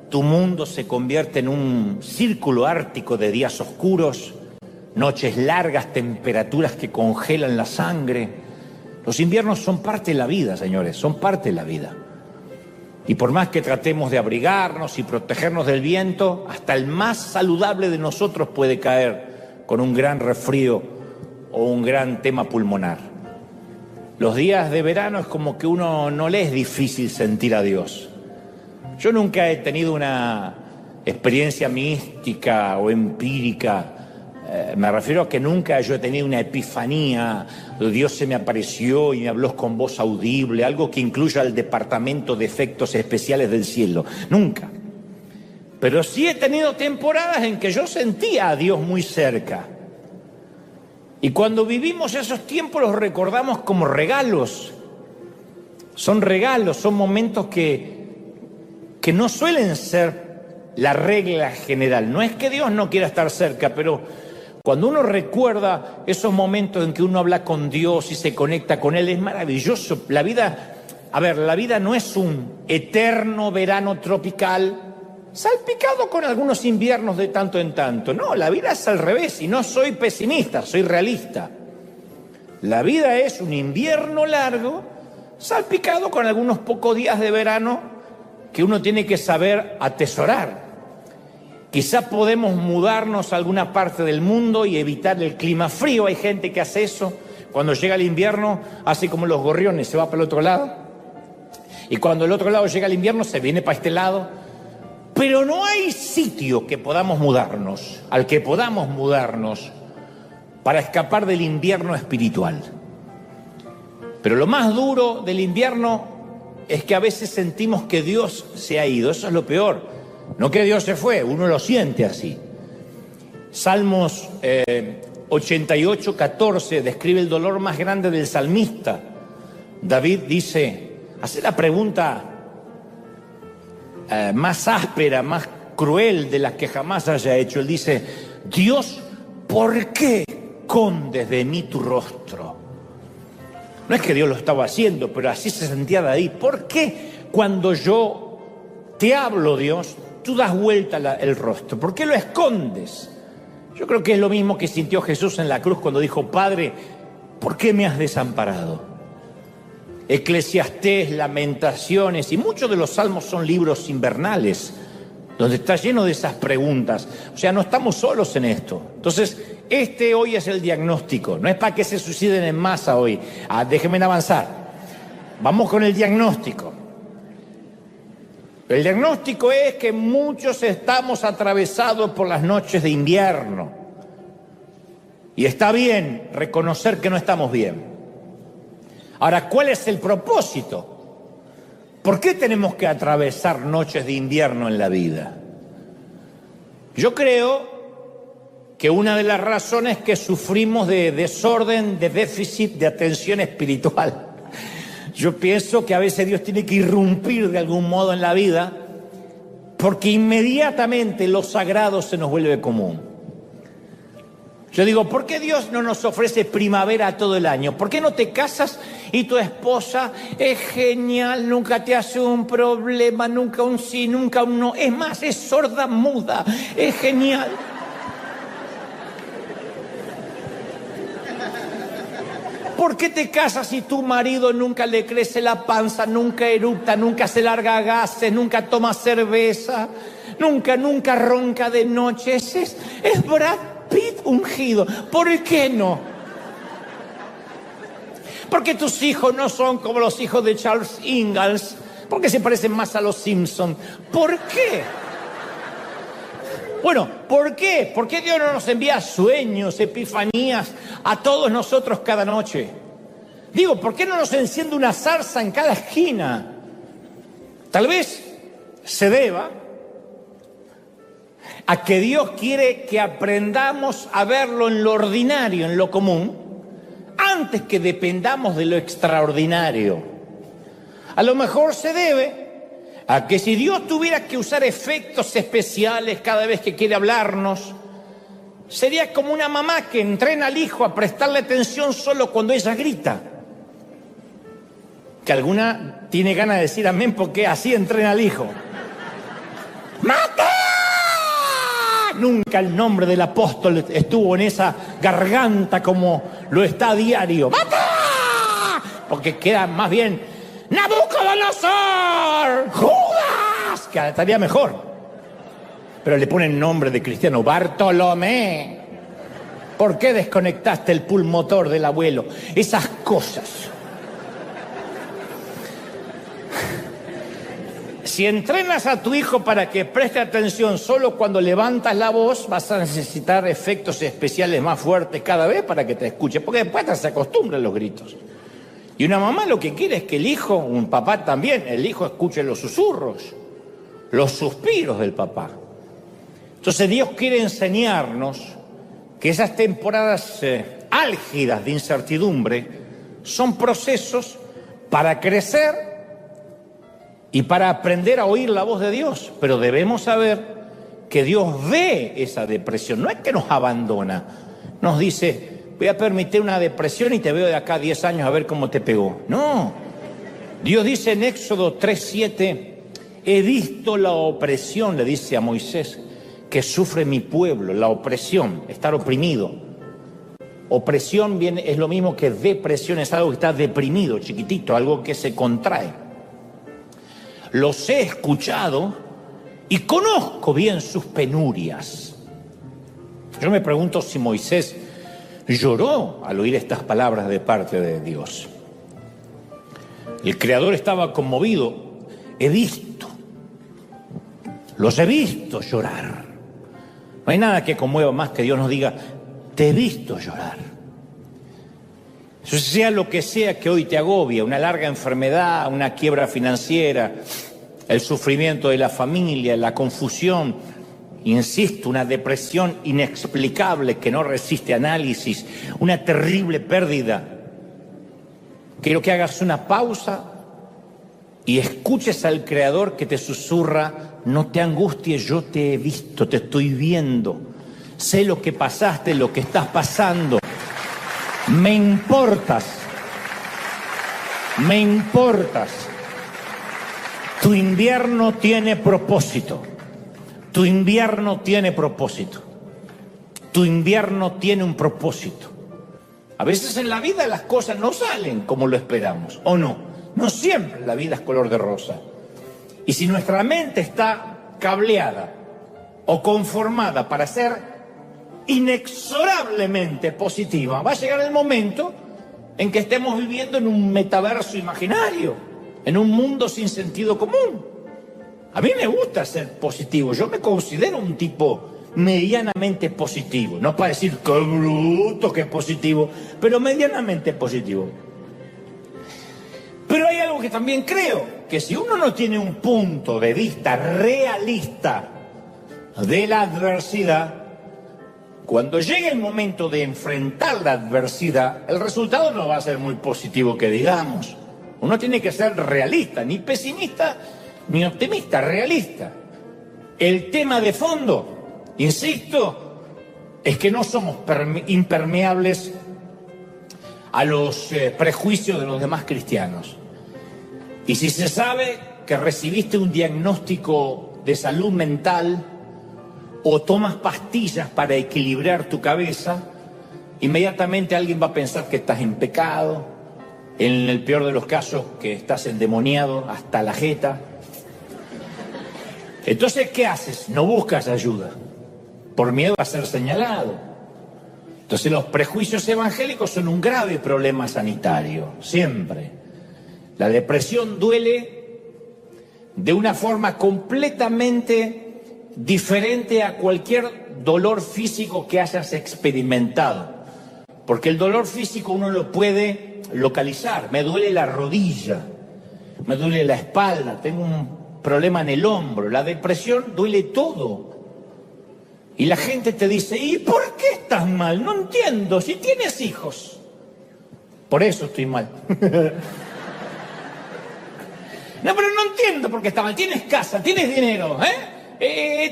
Tu mundo se convierte en un círculo ártico de días oscuros, noches largas, temperaturas que congelan la sangre. Los inviernos son parte de la vida, señores, son parte de la vida. Y por más que tratemos de abrigarnos y protegernos del viento, hasta el más saludable de nosotros puede caer con un gran resfrío o un gran tema pulmonar. Los días de verano es como que uno no le es difícil sentir a Dios. Yo nunca he tenido una experiencia mística o empírica. Me refiero a que nunca yo he tenido una epifanía, Dios se me apareció y me habló con voz audible, algo que incluya el departamento de efectos especiales del cielo. Nunca. Pero sí he tenido temporadas en que yo sentía a Dios muy cerca. Y cuando vivimos esos tiempos los recordamos como regalos. Son regalos, son momentos que no suelen ser la regla general. No es que Dios no quiera estar cerca, pero cuando uno recuerda esos momentos en que uno habla con Dios y se conecta con Él, es maravilloso. La vida no es un eterno verano tropical, salpicado con algunos inviernos de tanto en tanto. No, la vida es al revés, y no soy pesimista, soy realista. La vida es un invierno largo, salpicado con algunos pocos días de verano que uno tiene que saber atesorar. Quizá podemos mudarnos a alguna parte del mundo y evitar el clima frío. Hay gente que hace eso. Cuando llega el invierno, hace como los gorriones, se va para el otro lado. Y cuando el otro lado llega el invierno, se viene para este lado. Pero no hay sitio que podamos mudarnos, al que podamos mudarnos para escapar del invierno espiritual. Pero lo más duro del invierno es que a veces sentimos que Dios se ha ido. Eso es lo peor. No que Dios se fue, uno lo siente así. Salmos 88, 14 describe el dolor más grande del salmista. David dice, hace la pregunta más áspera, más cruel de las que jamás haya hecho. Él dice, Dios, ¿por qué escondes de mí tu rostro? No es que Dios lo estaba haciendo, pero así se sentía David. ¿Por qué cuando yo te hablo, Dios, tú das vuelta el rostro? ¿Por qué lo escondes? Yo creo que es lo mismo que sintió Jesús en la cruz cuando dijo, Padre, ¿por qué me has desamparado? Eclesiastés, Lamentaciones y muchos de los salmos son libros invernales, donde está lleno de esas preguntas. O sea, no estamos solos en esto. Entonces, hoy es el diagnóstico. No es para que se suiciden en masa hoy. Déjenme avanzar. Vamos con el diagnóstico. El diagnóstico es que muchos estamos atravesados por las noches de invierno. Y está bien reconocer que no estamos bien. Ahora, ¿cuál es el propósito? ¿Por qué tenemos que atravesar noches de invierno en la vida? Yo creo que una de las razones es que sufrimos de desorden, de déficit de atención espiritual. Yo pienso que a veces Dios tiene que irrumpir de algún modo en la vida porque inmediatamente lo sagrado se nos vuelve común. Yo digo, ¿por qué Dios no nos ofrece primavera todo el año? ¿Por qué no te casas y tu esposa es genial, nunca te hace un problema, nunca un sí, nunca un no? Es más, es sorda muda, es genial. ¿Por qué te casas si tu marido nunca le crece la panza, nunca eructa, nunca se larga gases, nunca toma cerveza, nunca ronca de noche? Es Brad Pitt ungido. ¿Por qué no? Porque tus hijos no son como los hijos de Charles Ingalls, porque se parecen más a los Simpsons. ¿Por qué? Bueno, ¿por qué? ¿Por qué Dios no nos envía sueños, epifanías a todos nosotros cada noche? Digo, ¿por qué no nos enciende una zarza en cada esquina? Tal vez se deba a que Dios quiere que aprendamos a verlo en lo ordinario, en lo común, antes que dependamos de lo extraordinario. A lo mejor se debe a que si Dios tuviera que usar efectos especiales cada vez que quiere hablarnos, sería como una mamá que entrena al hijo a prestarle atención solo cuando ella grita. Que alguna tiene ganas de decir amén porque así entrena al hijo. ¡Mate! Nunca el nombre del apóstol estuvo en esa garganta como lo está a diario. ¡Mate! Porque queda más bien ¡Nabucodonosor! ¡Judas! Que estaría mejor. Pero le ponen nombre de cristiano. ¡Bartolomé! ¿Por qué desconectaste el pulmotor del abuelo? Esas cosas. Si entrenas a tu hijo para que preste atención solo cuando levantas la voz, vas a necesitar efectos especiales más fuertes cada vez para que te escuche, porque después se acostumbran los gritos. Y una mamá lo que quiere es que el hijo, un papá también, el hijo escuche los susurros, los suspiros del papá. Entonces Dios quiere enseñarnos que esas temporadas álgidas de incertidumbre son procesos para crecer y para aprender a oír la voz de Dios. Pero debemos saber que Dios ve esa depresión, no es que nos abandona, nos dice, voy a permitir una depresión y te veo de acá a 10 años a ver cómo te pegó. No. Dios dice en Éxodo 3:7, he visto la opresión, le dice a Moisés, que sufre mi pueblo, la opresión, estar oprimido. Opresión es lo mismo que depresión, es algo que está deprimido, chiquitito, algo que se contrae. Los he escuchado y conozco bien sus penurias. Yo me pregunto si Moisés lloró al oír estas palabras de parte de Dios. El Creador estaba conmovido. Los he visto llorar. No hay nada que conmueva más que Dios nos diga, te he visto llorar. sea lo que sea que hoy te agobia, una larga enfermedad, una quiebra financiera, el sufrimiento de la familia, la confusión, insisto, una depresión inexplicable que no resiste análisis, una terrible pérdida. Quiero que hagas una pausa y escuches al Creador que te susurra: no te angusties, yo te he visto, te estoy viendo, sé lo que pasaste, lo que estás pasando, me importas, me importas. Tu invierno tiene propósito, tu invierno tiene propósito, tu invierno tiene un propósito. A veces en la vida las cosas no salen como lo esperamos, ¿o no? No siempre la vida es color de rosa. Y si nuestra mente está cableada o conformada para ser inexorablemente positiva, va a llegar el momento en que estemos viviendo en un metaverso imaginario, en un mundo sin sentido común. A mí me gusta ser positivo, yo me considero un tipo medianamente positivo, no para decir qué bruto, que es positivo, pero medianamente positivo. Pero hay algo que también creo, que si uno no tiene un punto de vista realista de la adversidad, cuando llegue el momento de enfrentar la adversidad, el resultado no va a ser muy positivo que digamos. Uno tiene que ser realista, ni pesimista ni optimista, realista. El tema de fondo, insisto, es que no somos impermeables a los prejuicios de los demás cristianos. Y si se sabe que recibiste un diagnóstico de salud mental o tomas pastillas para equilibrar tu cabeza, inmediatamente alguien va a pensar que estás en pecado, en el peor de los casos que estás endemoniado hasta la jeta. Entonces, ¿qué haces? No buscas ayuda, por miedo a ser señalado. Entonces los prejuicios evangélicos son un grave problema sanitario, siempre. La depresión duele de una forma completamente diferente a cualquier dolor físico que hayas experimentado. Porque el dolor físico uno lo puede localizar. Me duele la rodilla, me duele la espalda, tengo un problema en el hombro. La depresión duele todo. Y la gente te dice: ¿y por qué estás mal? No entiendo, si tienes hijos. Por eso estoy mal. No, pero no entiendo por qué está mal. Tienes casa, tienes dinero,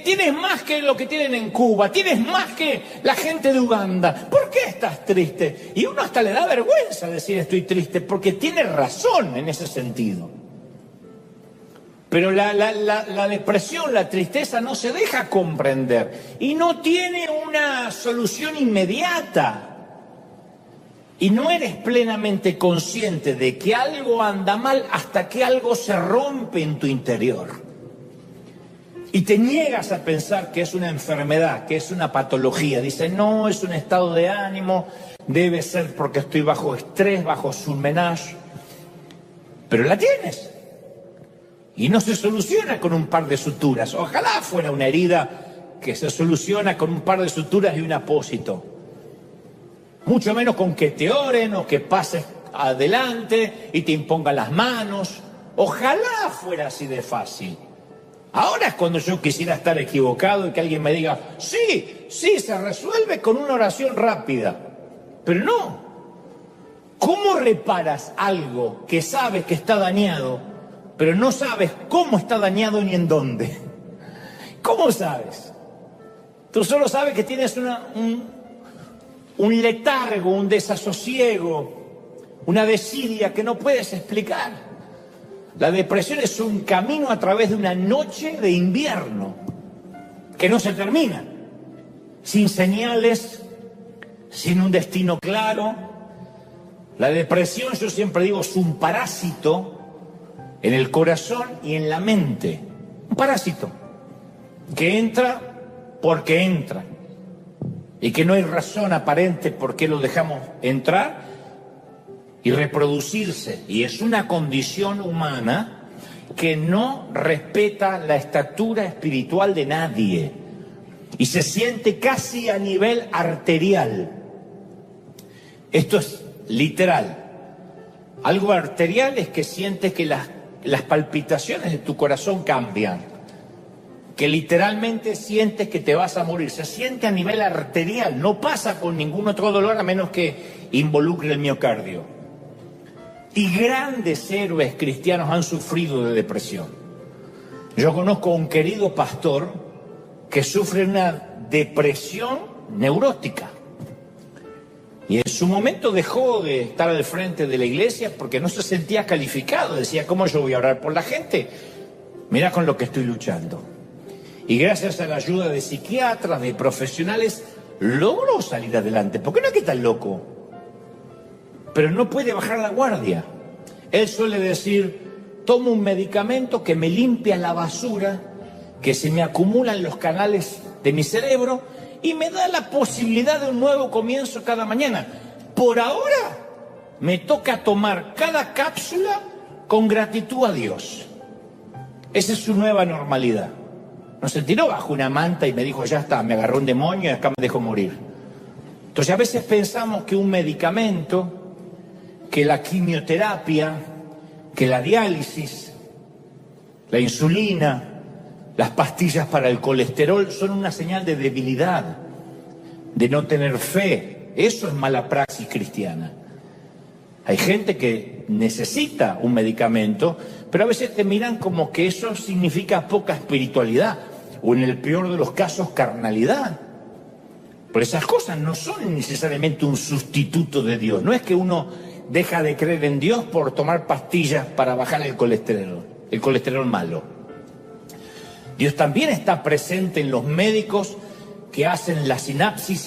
tienes más que lo que tienen en Cuba, tienes más que la gente de Uganda. ¿Por qué estás triste? Y uno hasta le da vergüenza decir estoy triste, porque tiene razón en ese sentido. Pero la depresión, la tristeza no se deja comprender y no tiene una solución inmediata. Y no eres plenamente consciente de que algo anda mal hasta que algo se rompe en tu interior. Y te niegas a pensar que es una enfermedad, que es una patología. Dices: no, es un estado de ánimo, debe ser porque estoy bajo estrés, bajo surmenage. Pero la tienes. Y no se soluciona con un par de suturas. Ojalá fuera una herida que se soluciona con un par de suturas y un apósito. Mucho menos con que te oren o que pases adelante y te impongan las manos. Ojalá fuera así de fácil. Ahora es cuando yo quisiera estar equivocado y que alguien me diga: sí, se resuelve con una oración rápida. Pero no. ¿Cómo reparas algo que sabes que está dañado, pero no sabes cómo está dañado ni en dónde? ¿Cómo sabes? Tú solo sabes que tienes un letargo, un desasosiego, una desidia que no puedes explicar. La depresión es un camino a través de una noche de invierno que no se termina, sin señales, sin un destino claro. La depresión, yo siempre digo, es un parásito en el corazón y en la mente. Un parásito que entra porque entra y que no hay razón aparente por qué lo dejamos entrar y reproducirse. Y es una condición humana que no respeta la estatura espiritual de nadie y se siente casi a nivel arterial. Esto es literal. Algo arterial es que sientes que las palpitaciones de tu corazón cambian, que literalmente sientes que te vas a morir. Se siente a nivel arterial, no pasa con ningún otro dolor a menos que involucre el miocardio. Y grandes héroes cristianos han sufrido de depresión. Yo conozco a un querido pastor que sufre una depresión neurótica. Y en su momento dejó de estar al frente de la iglesia porque no se sentía calificado. Decía, ¿cómo yo voy a orar por la gente? Mirá con lo que estoy luchando. Y gracias a la ayuda de psiquiatras, de profesionales, logró salir adelante. Porque no es que está loco, pero no puede bajar la guardia. Él suele decir, tomo un medicamento que me limpia la basura que se me acumula en los canales de mi cerebro y me da la posibilidad de un nuevo comienzo cada mañana. Por ahora me toca tomar cada cápsula con gratitud a Dios. Esa es su nueva normalidad. No se tiró bajo una manta y me dijo, ya está, me agarró un demonio y acá me dejó morir. Entonces a veces pensamos que un medicamento, que la quimioterapia, que la diálisis, la insulina, las pastillas para el colesterol son una señal de debilidad, de no tener fe. Eso es mala praxis cristiana. Hay gente que necesita un medicamento, pero a veces te miran como que eso significa poca espiritualidad, o en el peor de los casos, carnalidad. Pero esas cosas no son necesariamente un sustituto de Dios. No es que uno deja de creer en Dios por tomar pastillas para bajar el colesterol malo. Dios también está presente en los médicos que hacen la sinapsis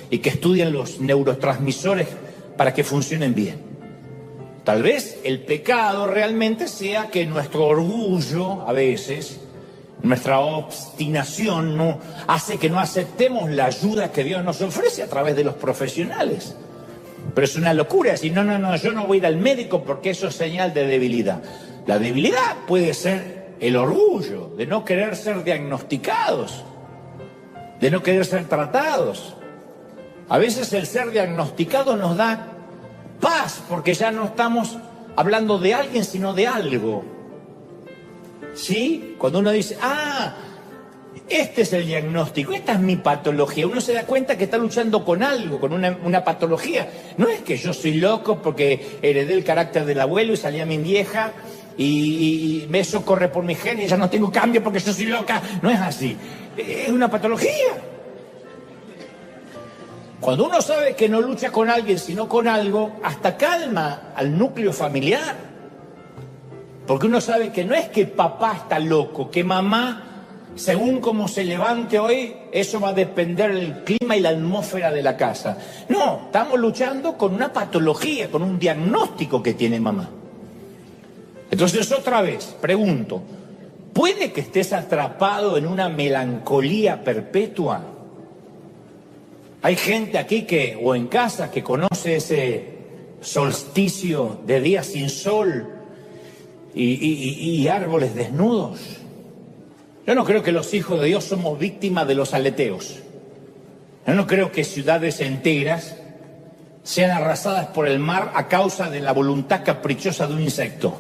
y que estudian los neurotransmisores para que funcionen bien. Tal vez el pecado realmente sea que nuestro orgullo, a veces, nuestra obstinación, no hace que no aceptemos la ayuda que Dios nos ofrece a través de los profesionales. Pero es una locura decir, no, yo no voy a ir al médico porque eso es señal de debilidad. La debilidad puede ser el orgullo de no querer ser diagnosticados, de no querer ser tratados. A veces el ser diagnosticado nos da paz porque ya no estamos hablando de alguien sino de algo. ¿Sí? Cuando uno dice, este es el diagnóstico, esta es mi patología, uno se da cuenta que está luchando con algo, con una patología. No es que yo soy loco porque heredé el carácter del abuelo y salí a mi vieja y eso corre por mi gen y ya no tengo cambio porque yo soy loca. No es así, es una patología. Cuando uno sabe que no lucha con alguien sino con algo, hasta calma al núcleo familiar. Porque uno sabe que no es que papá está loco, que mamá, según cómo se levante hoy, eso va a depender del clima y la atmósfera de la casa. No, estamos luchando con una patología, con un diagnóstico que tiene mamá. Entonces otra vez, pregunto, ¿puede que estés atrapado en una melancolía perpetua? Hay gente aquí o en casa que conoce ese solsticio de días sin sol y árboles desnudos. Yo no creo que los hijos de Dios somos víctimas de los aleteos. Yo no creo que ciudades enteras sean arrasadas por el mar a causa de la voluntad caprichosa de un insecto.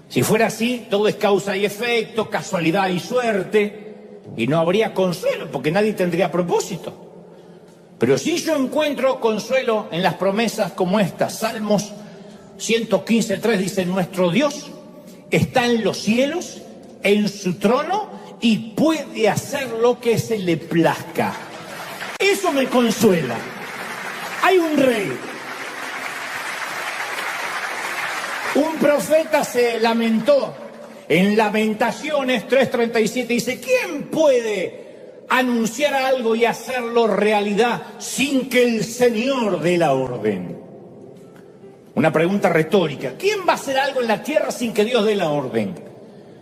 Si fuera así, todo es causa y efecto, casualidad y suerte, y no habría consuelo, porque nadie tendría propósito. Pero si yo encuentro consuelo en las promesas como estas, Salmos 115:3 dice, nuestro Dios está en los cielos, en su trono, y puede hacer lo que se le plazca. Eso me consuela. Hay un rey. Un profeta se lamentó en Lamentaciones 3:37, dice, ¿quién puede anunciar algo y hacerlo realidad sin que el Señor dé la orden? Una pregunta retórica. ¿Quién va a hacer algo en la tierra sin que Dios dé la orden?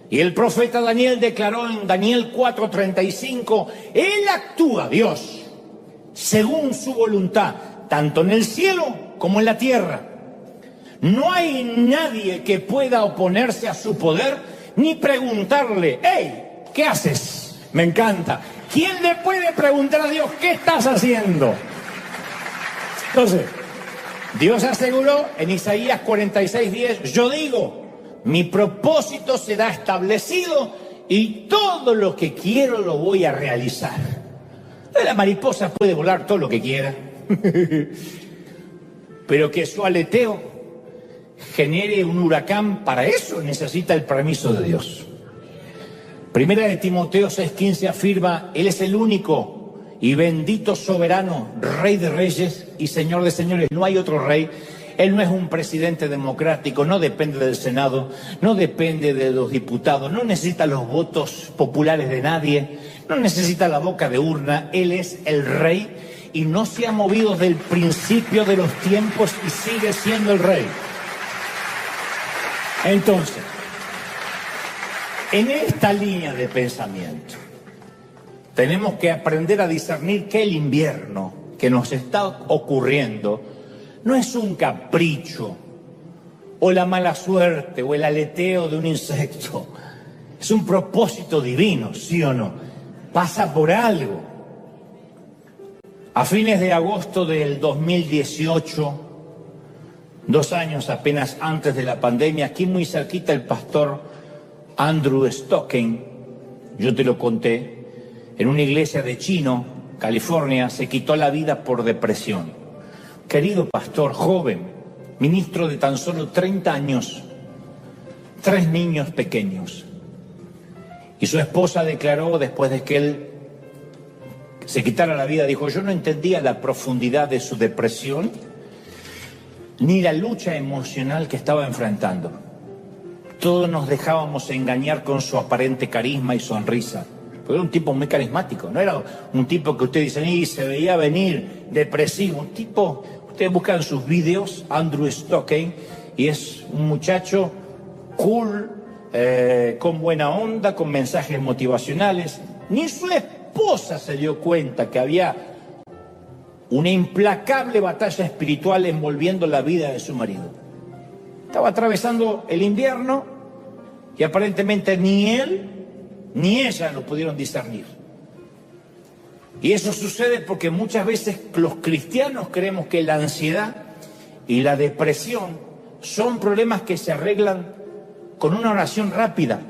Y el profeta Daniel declaró en Daniel 4:35, Él actúa, Dios, según su voluntad, tanto en el cielo como en la tierra. No hay nadie que pueda oponerse a su poder ni preguntarle, hey, ¿qué haces? Me encanta. ¿Quién le puede preguntar a Dios, qué estás haciendo? Entonces, Dios aseguró en Isaías 46:10, yo digo, mi propósito será establecido y todo lo que quiero lo voy a realizar. La mariposa puede volar todo lo que quiera, pero que su aleteo genere un huracán, para eso necesita el permiso de Dios. Primera de Timoteo 6:15 afirma, Él es el único y bendito soberano, Rey de reyes y Señor de señores. No hay otro rey. Él no es un presidente democrático, no depende del Senado, no depende de los diputados, no necesita los votos populares de nadie, no necesita la boca de urna. Él es el Rey y no se ha movido desde el principio de los tiempos y sigue siendo el Rey. Entonces, en esta línea de pensamiento, tenemos que aprender a discernir que el invierno que nos está ocurriendo no es un capricho o la mala suerte o el aleteo de un insecto. Es un propósito divino, ¿sí o no? Pasa por algo. A fines de agosto del 2018, 2 años apenas antes de la pandemia, aquí muy cerquita el pastor Andrew Stocken, yo te lo conté, en una iglesia de Chino, California, se quitó la vida por depresión. Querido pastor, joven, ministro de tan solo 30 años, 3 niños pequeños. Y su esposa declaró, después de que él se quitara la vida, dijo, yo no entendía la profundidad de su depresión, ni la lucha emocional que estaba enfrentando. Todos nos dejábamos engañar con su aparente carisma y sonrisa. Porque era un tipo muy carismático, no era un tipo que usted dice, y se veía venir depresivo. Un tipo, ustedes buscan sus videos, Andrew Stocken, y es un muchacho cool, con buena onda, con mensajes motivacionales. Ni su esposa se dio cuenta que había una implacable batalla espiritual envolviendo la vida de su marido. Estaba atravesando el invierno y aparentemente ni él ni ella lo pudieron discernir. Y eso sucede porque muchas veces los cristianos creemos que la ansiedad y la depresión son problemas que se arreglan con una oración rápida,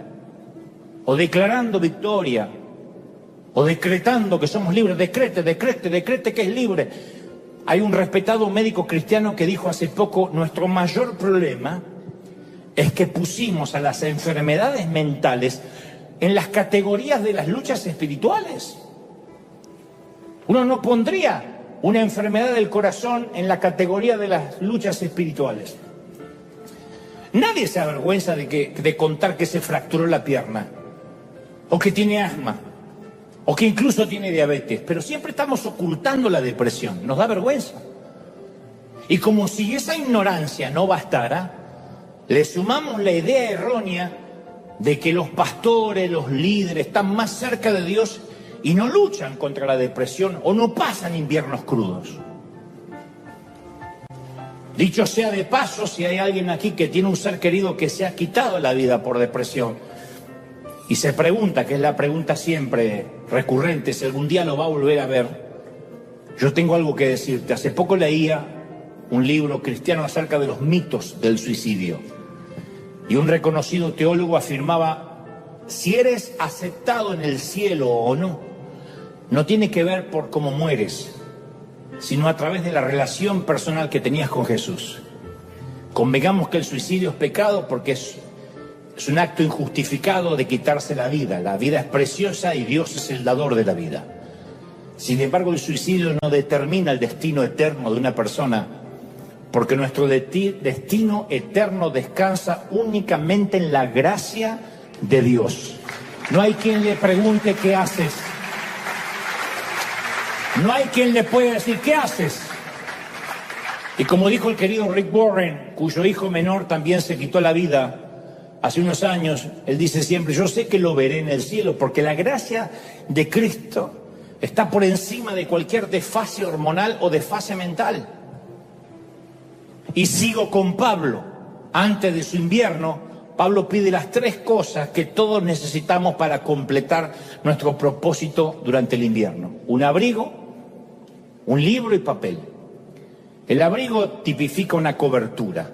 o declarando victoria, o decretando que somos libres. Decrete que es libre. Hay un respetado médico cristiano que dijo hace poco, nuestro mayor problema es que pusimos a las enfermedades mentales en las categorías de las luchas espirituales. Uno no pondría una enfermedad del corazón en la categoría de las luchas espirituales. Nadie se avergüenza de contar que se fracturó la pierna, o que tiene asma, o que incluso tiene diabetes, pero siempre estamos ocultando la depresión, nos da vergüenza. Y como si esa ignorancia no bastara, le sumamos la idea errónea de que los pastores, los líderes están más cerca de Dios y no luchan contra la depresión o no pasan inviernos crudos. Dicho sea de paso, si hay alguien aquí que tiene un ser querido que se ha quitado la vida por depresión y se pregunta, que es la pregunta siempre recurrente, si algún día lo va a volver a ver, yo tengo algo que decirte. Hace poco leía un libro cristiano acerca de los mitos del suicidio. Y un reconocido teólogo afirmaba, si eres aceptado en el cielo o no, no tiene que ver por cómo mueres, sino a través de la relación personal que tenías con Jesús. Convengamos que el suicidio es pecado porque es un acto injustificado de quitarse la vida. La vida es preciosa y Dios es el dador de la vida. Sin embargo, el suicidio no determina el destino eterno de una persona, porque nuestro destino eterno descansa únicamente en la gracia de Dios. No hay quien le pregunte qué haces. No hay quien le pueda decir qué haces. Y como dijo el querido Rick Warren, cuyo hijo menor también se quitó la vida hace unos años, él dice siempre, yo sé que lo veré en el cielo, porque la gracia de Cristo está por encima de cualquier desfase hormonal o desfase mental. Y sigo con Pablo. Antes de su invierno, Pablo pide las 3 cosas que todos necesitamos para completar nuestro propósito durante el invierno. Un abrigo, un libro y papel. El abrigo tipifica una cobertura.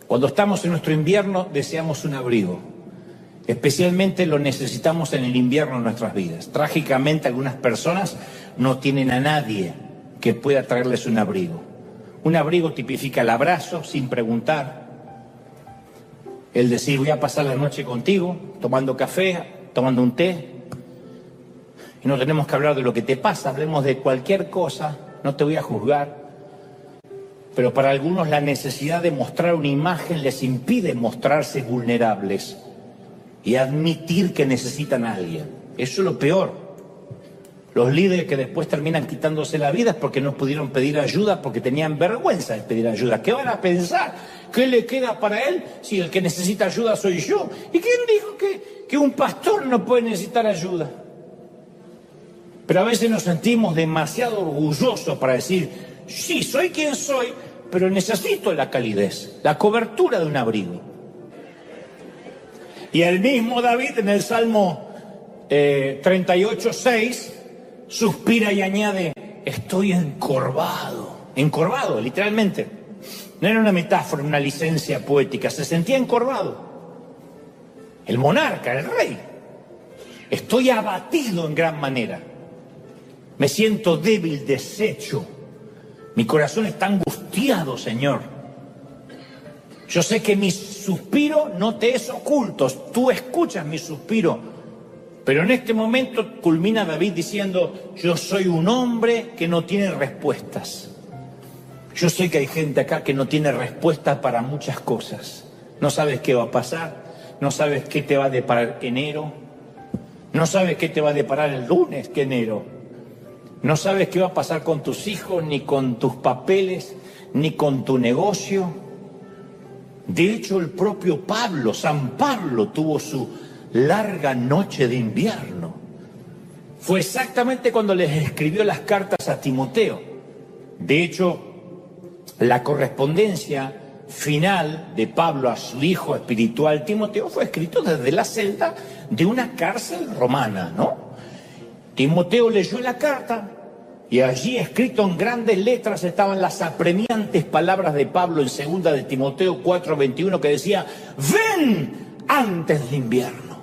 Cuando estamos en nuestro invierno deseamos un abrigo. Especialmente lo necesitamos en el invierno de nuestras vidas. Trágicamente algunas personas no tienen a nadie que pueda traerles un abrigo. Un abrigo tipifica el abrazo sin preguntar. El decir voy a pasar la noche contigo, tomando café, tomando un té. Y no tenemos que hablar de lo que te pasa, hablemos de cualquier cosa, no te voy a juzgar. Pero para algunos la necesidad de mostrar una imagen les impide mostrarse vulnerables y admitir que necesitan a alguien. Eso es lo peor. Los líderes que después terminan quitándose la vida es porque no pudieron pedir ayuda, porque tenían vergüenza de pedir ayuda. ¿Qué van a pensar? ¿Qué le queda para él si el que necesita ayuda soy yo? ¿Y quién dijo que un pastor no puede necesitar ayuda? Pero a veces nos sentimos demasiado orgullosos para decir, sí, soy quien soy, pero necesito la calidez, la cobertura de un abrigo. Y el mismo David en el Salmo 38:6 suspira y añade, estoy encorvado, literalmente. No era una metáfora, una licencia poética, se sentía encorvado. El monarca, el rey. Estoy abatido en gran manera. Me siento débil, deshecho. Mi corazón está angustiado, Señor. Yo sé que mi suspiro no te es oculto, tú escuchas mi suspiro. Pero en este momento culmina David diciendo, yo soy un hombre que no tiene respuestas. Yo sé que hay gente acá que no tiene respuestas para muchas cosas. No sabes qué va a pasar, no sabes qué te va a deparar enero, no sabes qué te va a deparar el lunes que enero. No sabes qué va a pasar con tus hijos, ni con tus papeles, ni con tu negocio. De hecho, el propio Pablo, San Pablo, tuvo su larga noche de invierno. Fue exactamente cuando les escribió las cartas a Timoteo. De hecho, la correspondencia final de Pablo a su hijo espiritual Timoteo fue escrito desde la celda de una cárcel romana, ¿no? Timoteo leyó la carta y allí escrito en grandes letras estaban las apremiantes palabras de Pablo en 2 de Timoteo 4:21 que decía, ven antes del invierno,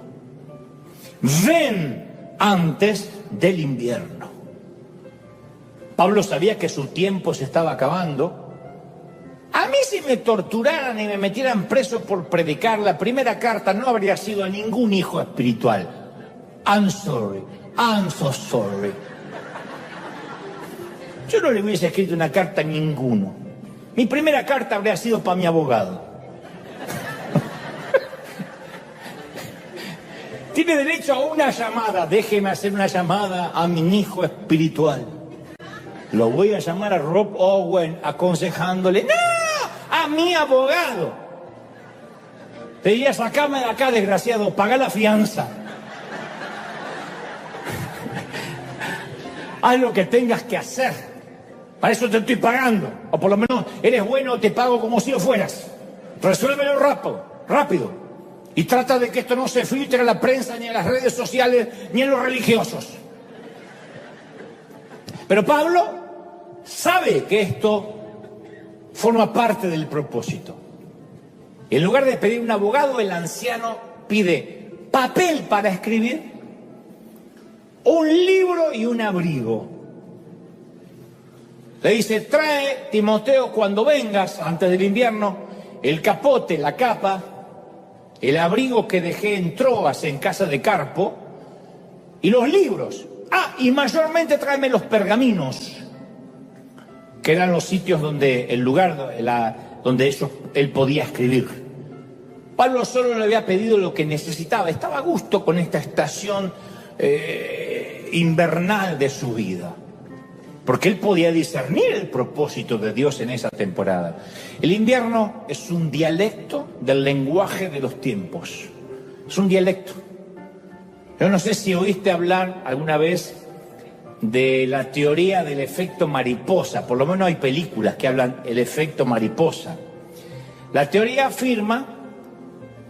ven antes del invierno. Pablo sabía que su tiempo se estaba acabando. A mí si me torturaran y me metieran preso por predicar, la primera carta no habría sido a ningún hijo espiritual. I'm sorry. I'm so sorry. Yo no le hubiese escrito una carta a ninguno. Mi primera carta habría sido para mi abogado. Tiene derecho a una llamada. Déjeme hacer una llamada a mi hijo espiritual. Lo voy a llamar a Rob Owen aconsejándole, ¡no! A mi abogado. Te diría, sacame de acá, desgraciado, paga la fianza. Haz lo que tengas que hacer. Para eso te estoy pagando. O por lo menos eres bueno, te pago como si lo fueras. Resuélvelo rápido. Y trata de que esto no se filtre a la prensa, ni a las redes sociales, ni a los religiosos. Pero Pablo sabe que esto forma parte del propósito. En lugar de pedir un abogado, el anciano pide papel para escribir, un libro y un abrigo. Le dice, trae, Timoteo, cuando vengas, antes del invierno, el capote, la capa, el abrigo que dejé en Troas, en casa de Carpo, y los libros. Ah, y mayormente tráeme los pergaminos, que eran los sitios donde, el lugar donde él podía escribir. Pablo solo le había pedido lo que necesitaba, estaba a gusto con esta estación invernal de su vida, porque él podía discernir el propósito de Dios en esa temporada. El invierno es un dialecto del lenguaje de los tiempos, es un dialecto. Yo no sé si oíste hablar alguna vez de la teoría del efecto mariposa, por lo menos hay películas que hablan del efecto mariposa. La teoría afirma,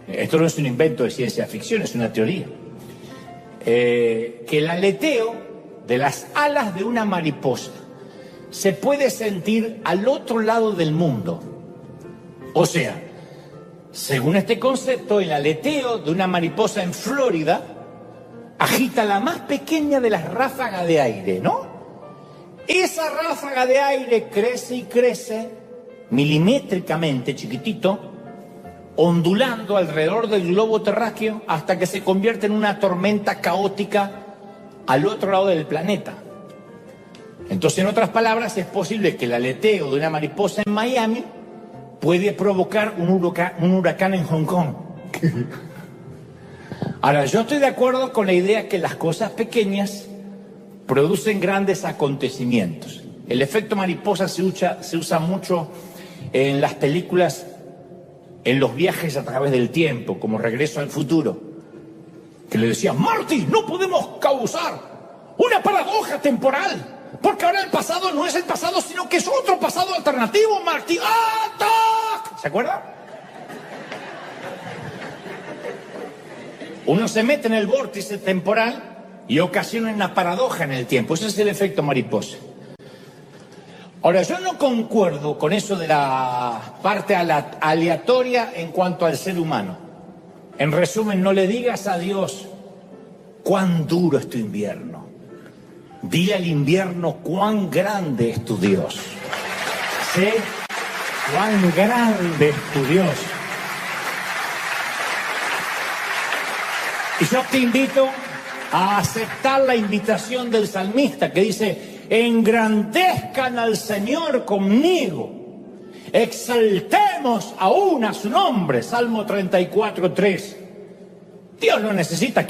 esto no es un invento de ciencia ficción, es una teoría, que el aleteo de las alas de una mariposa se puede sentir al otro lado del mundo. O sea, según este concepto, el aleteo de una mariposa en Florida agita la más pequeña de las ráfagas de aire, ¿no? Esa ráfaga de aire crece y crece milimétricamente, chiquitito, ondulando alrededor del globo terráqueo hasta que se convierte en una tormenta caótica al otro lado del planeta. Entonces, en otras palabras, es posible que el aleteo de una mariposa en Miami puede provocar un huracán en Hong Kong. Ahora, yo estoy de acuerdo con la idea que las cosas pequeñas producen grandes acontecimientos. El efecto mariposa se usa mucho en las películas, en los viajes a través del tiempo, como Regreso al Futuro, que le decían: Marty, no podemos causar una paradoja temporal, porque ahora el pasado no es el pasado, sino que es otro pasado alternativo, Marty. ¡Ah, ¿se acuerda? Uno se mete en el vórtice temporal y ocasiona una paradoja en el tiempo. Ese es el efecto mariposa. Ahora, yo no concuerdo con eso de la parte aleatoria en cuanto al ser humano. En resumen, no le digas a Dios cuán duro es tu invierno. Dile al invierno cuán grande es tu Dios. Sé cuán grande es tu Dios. Y yo te invito a aceptar la invitación del salmista que dice: engrandezcan al Señor conmigo, exaltemos aún a su nombre. Salmo 34:3. Dios no necesita que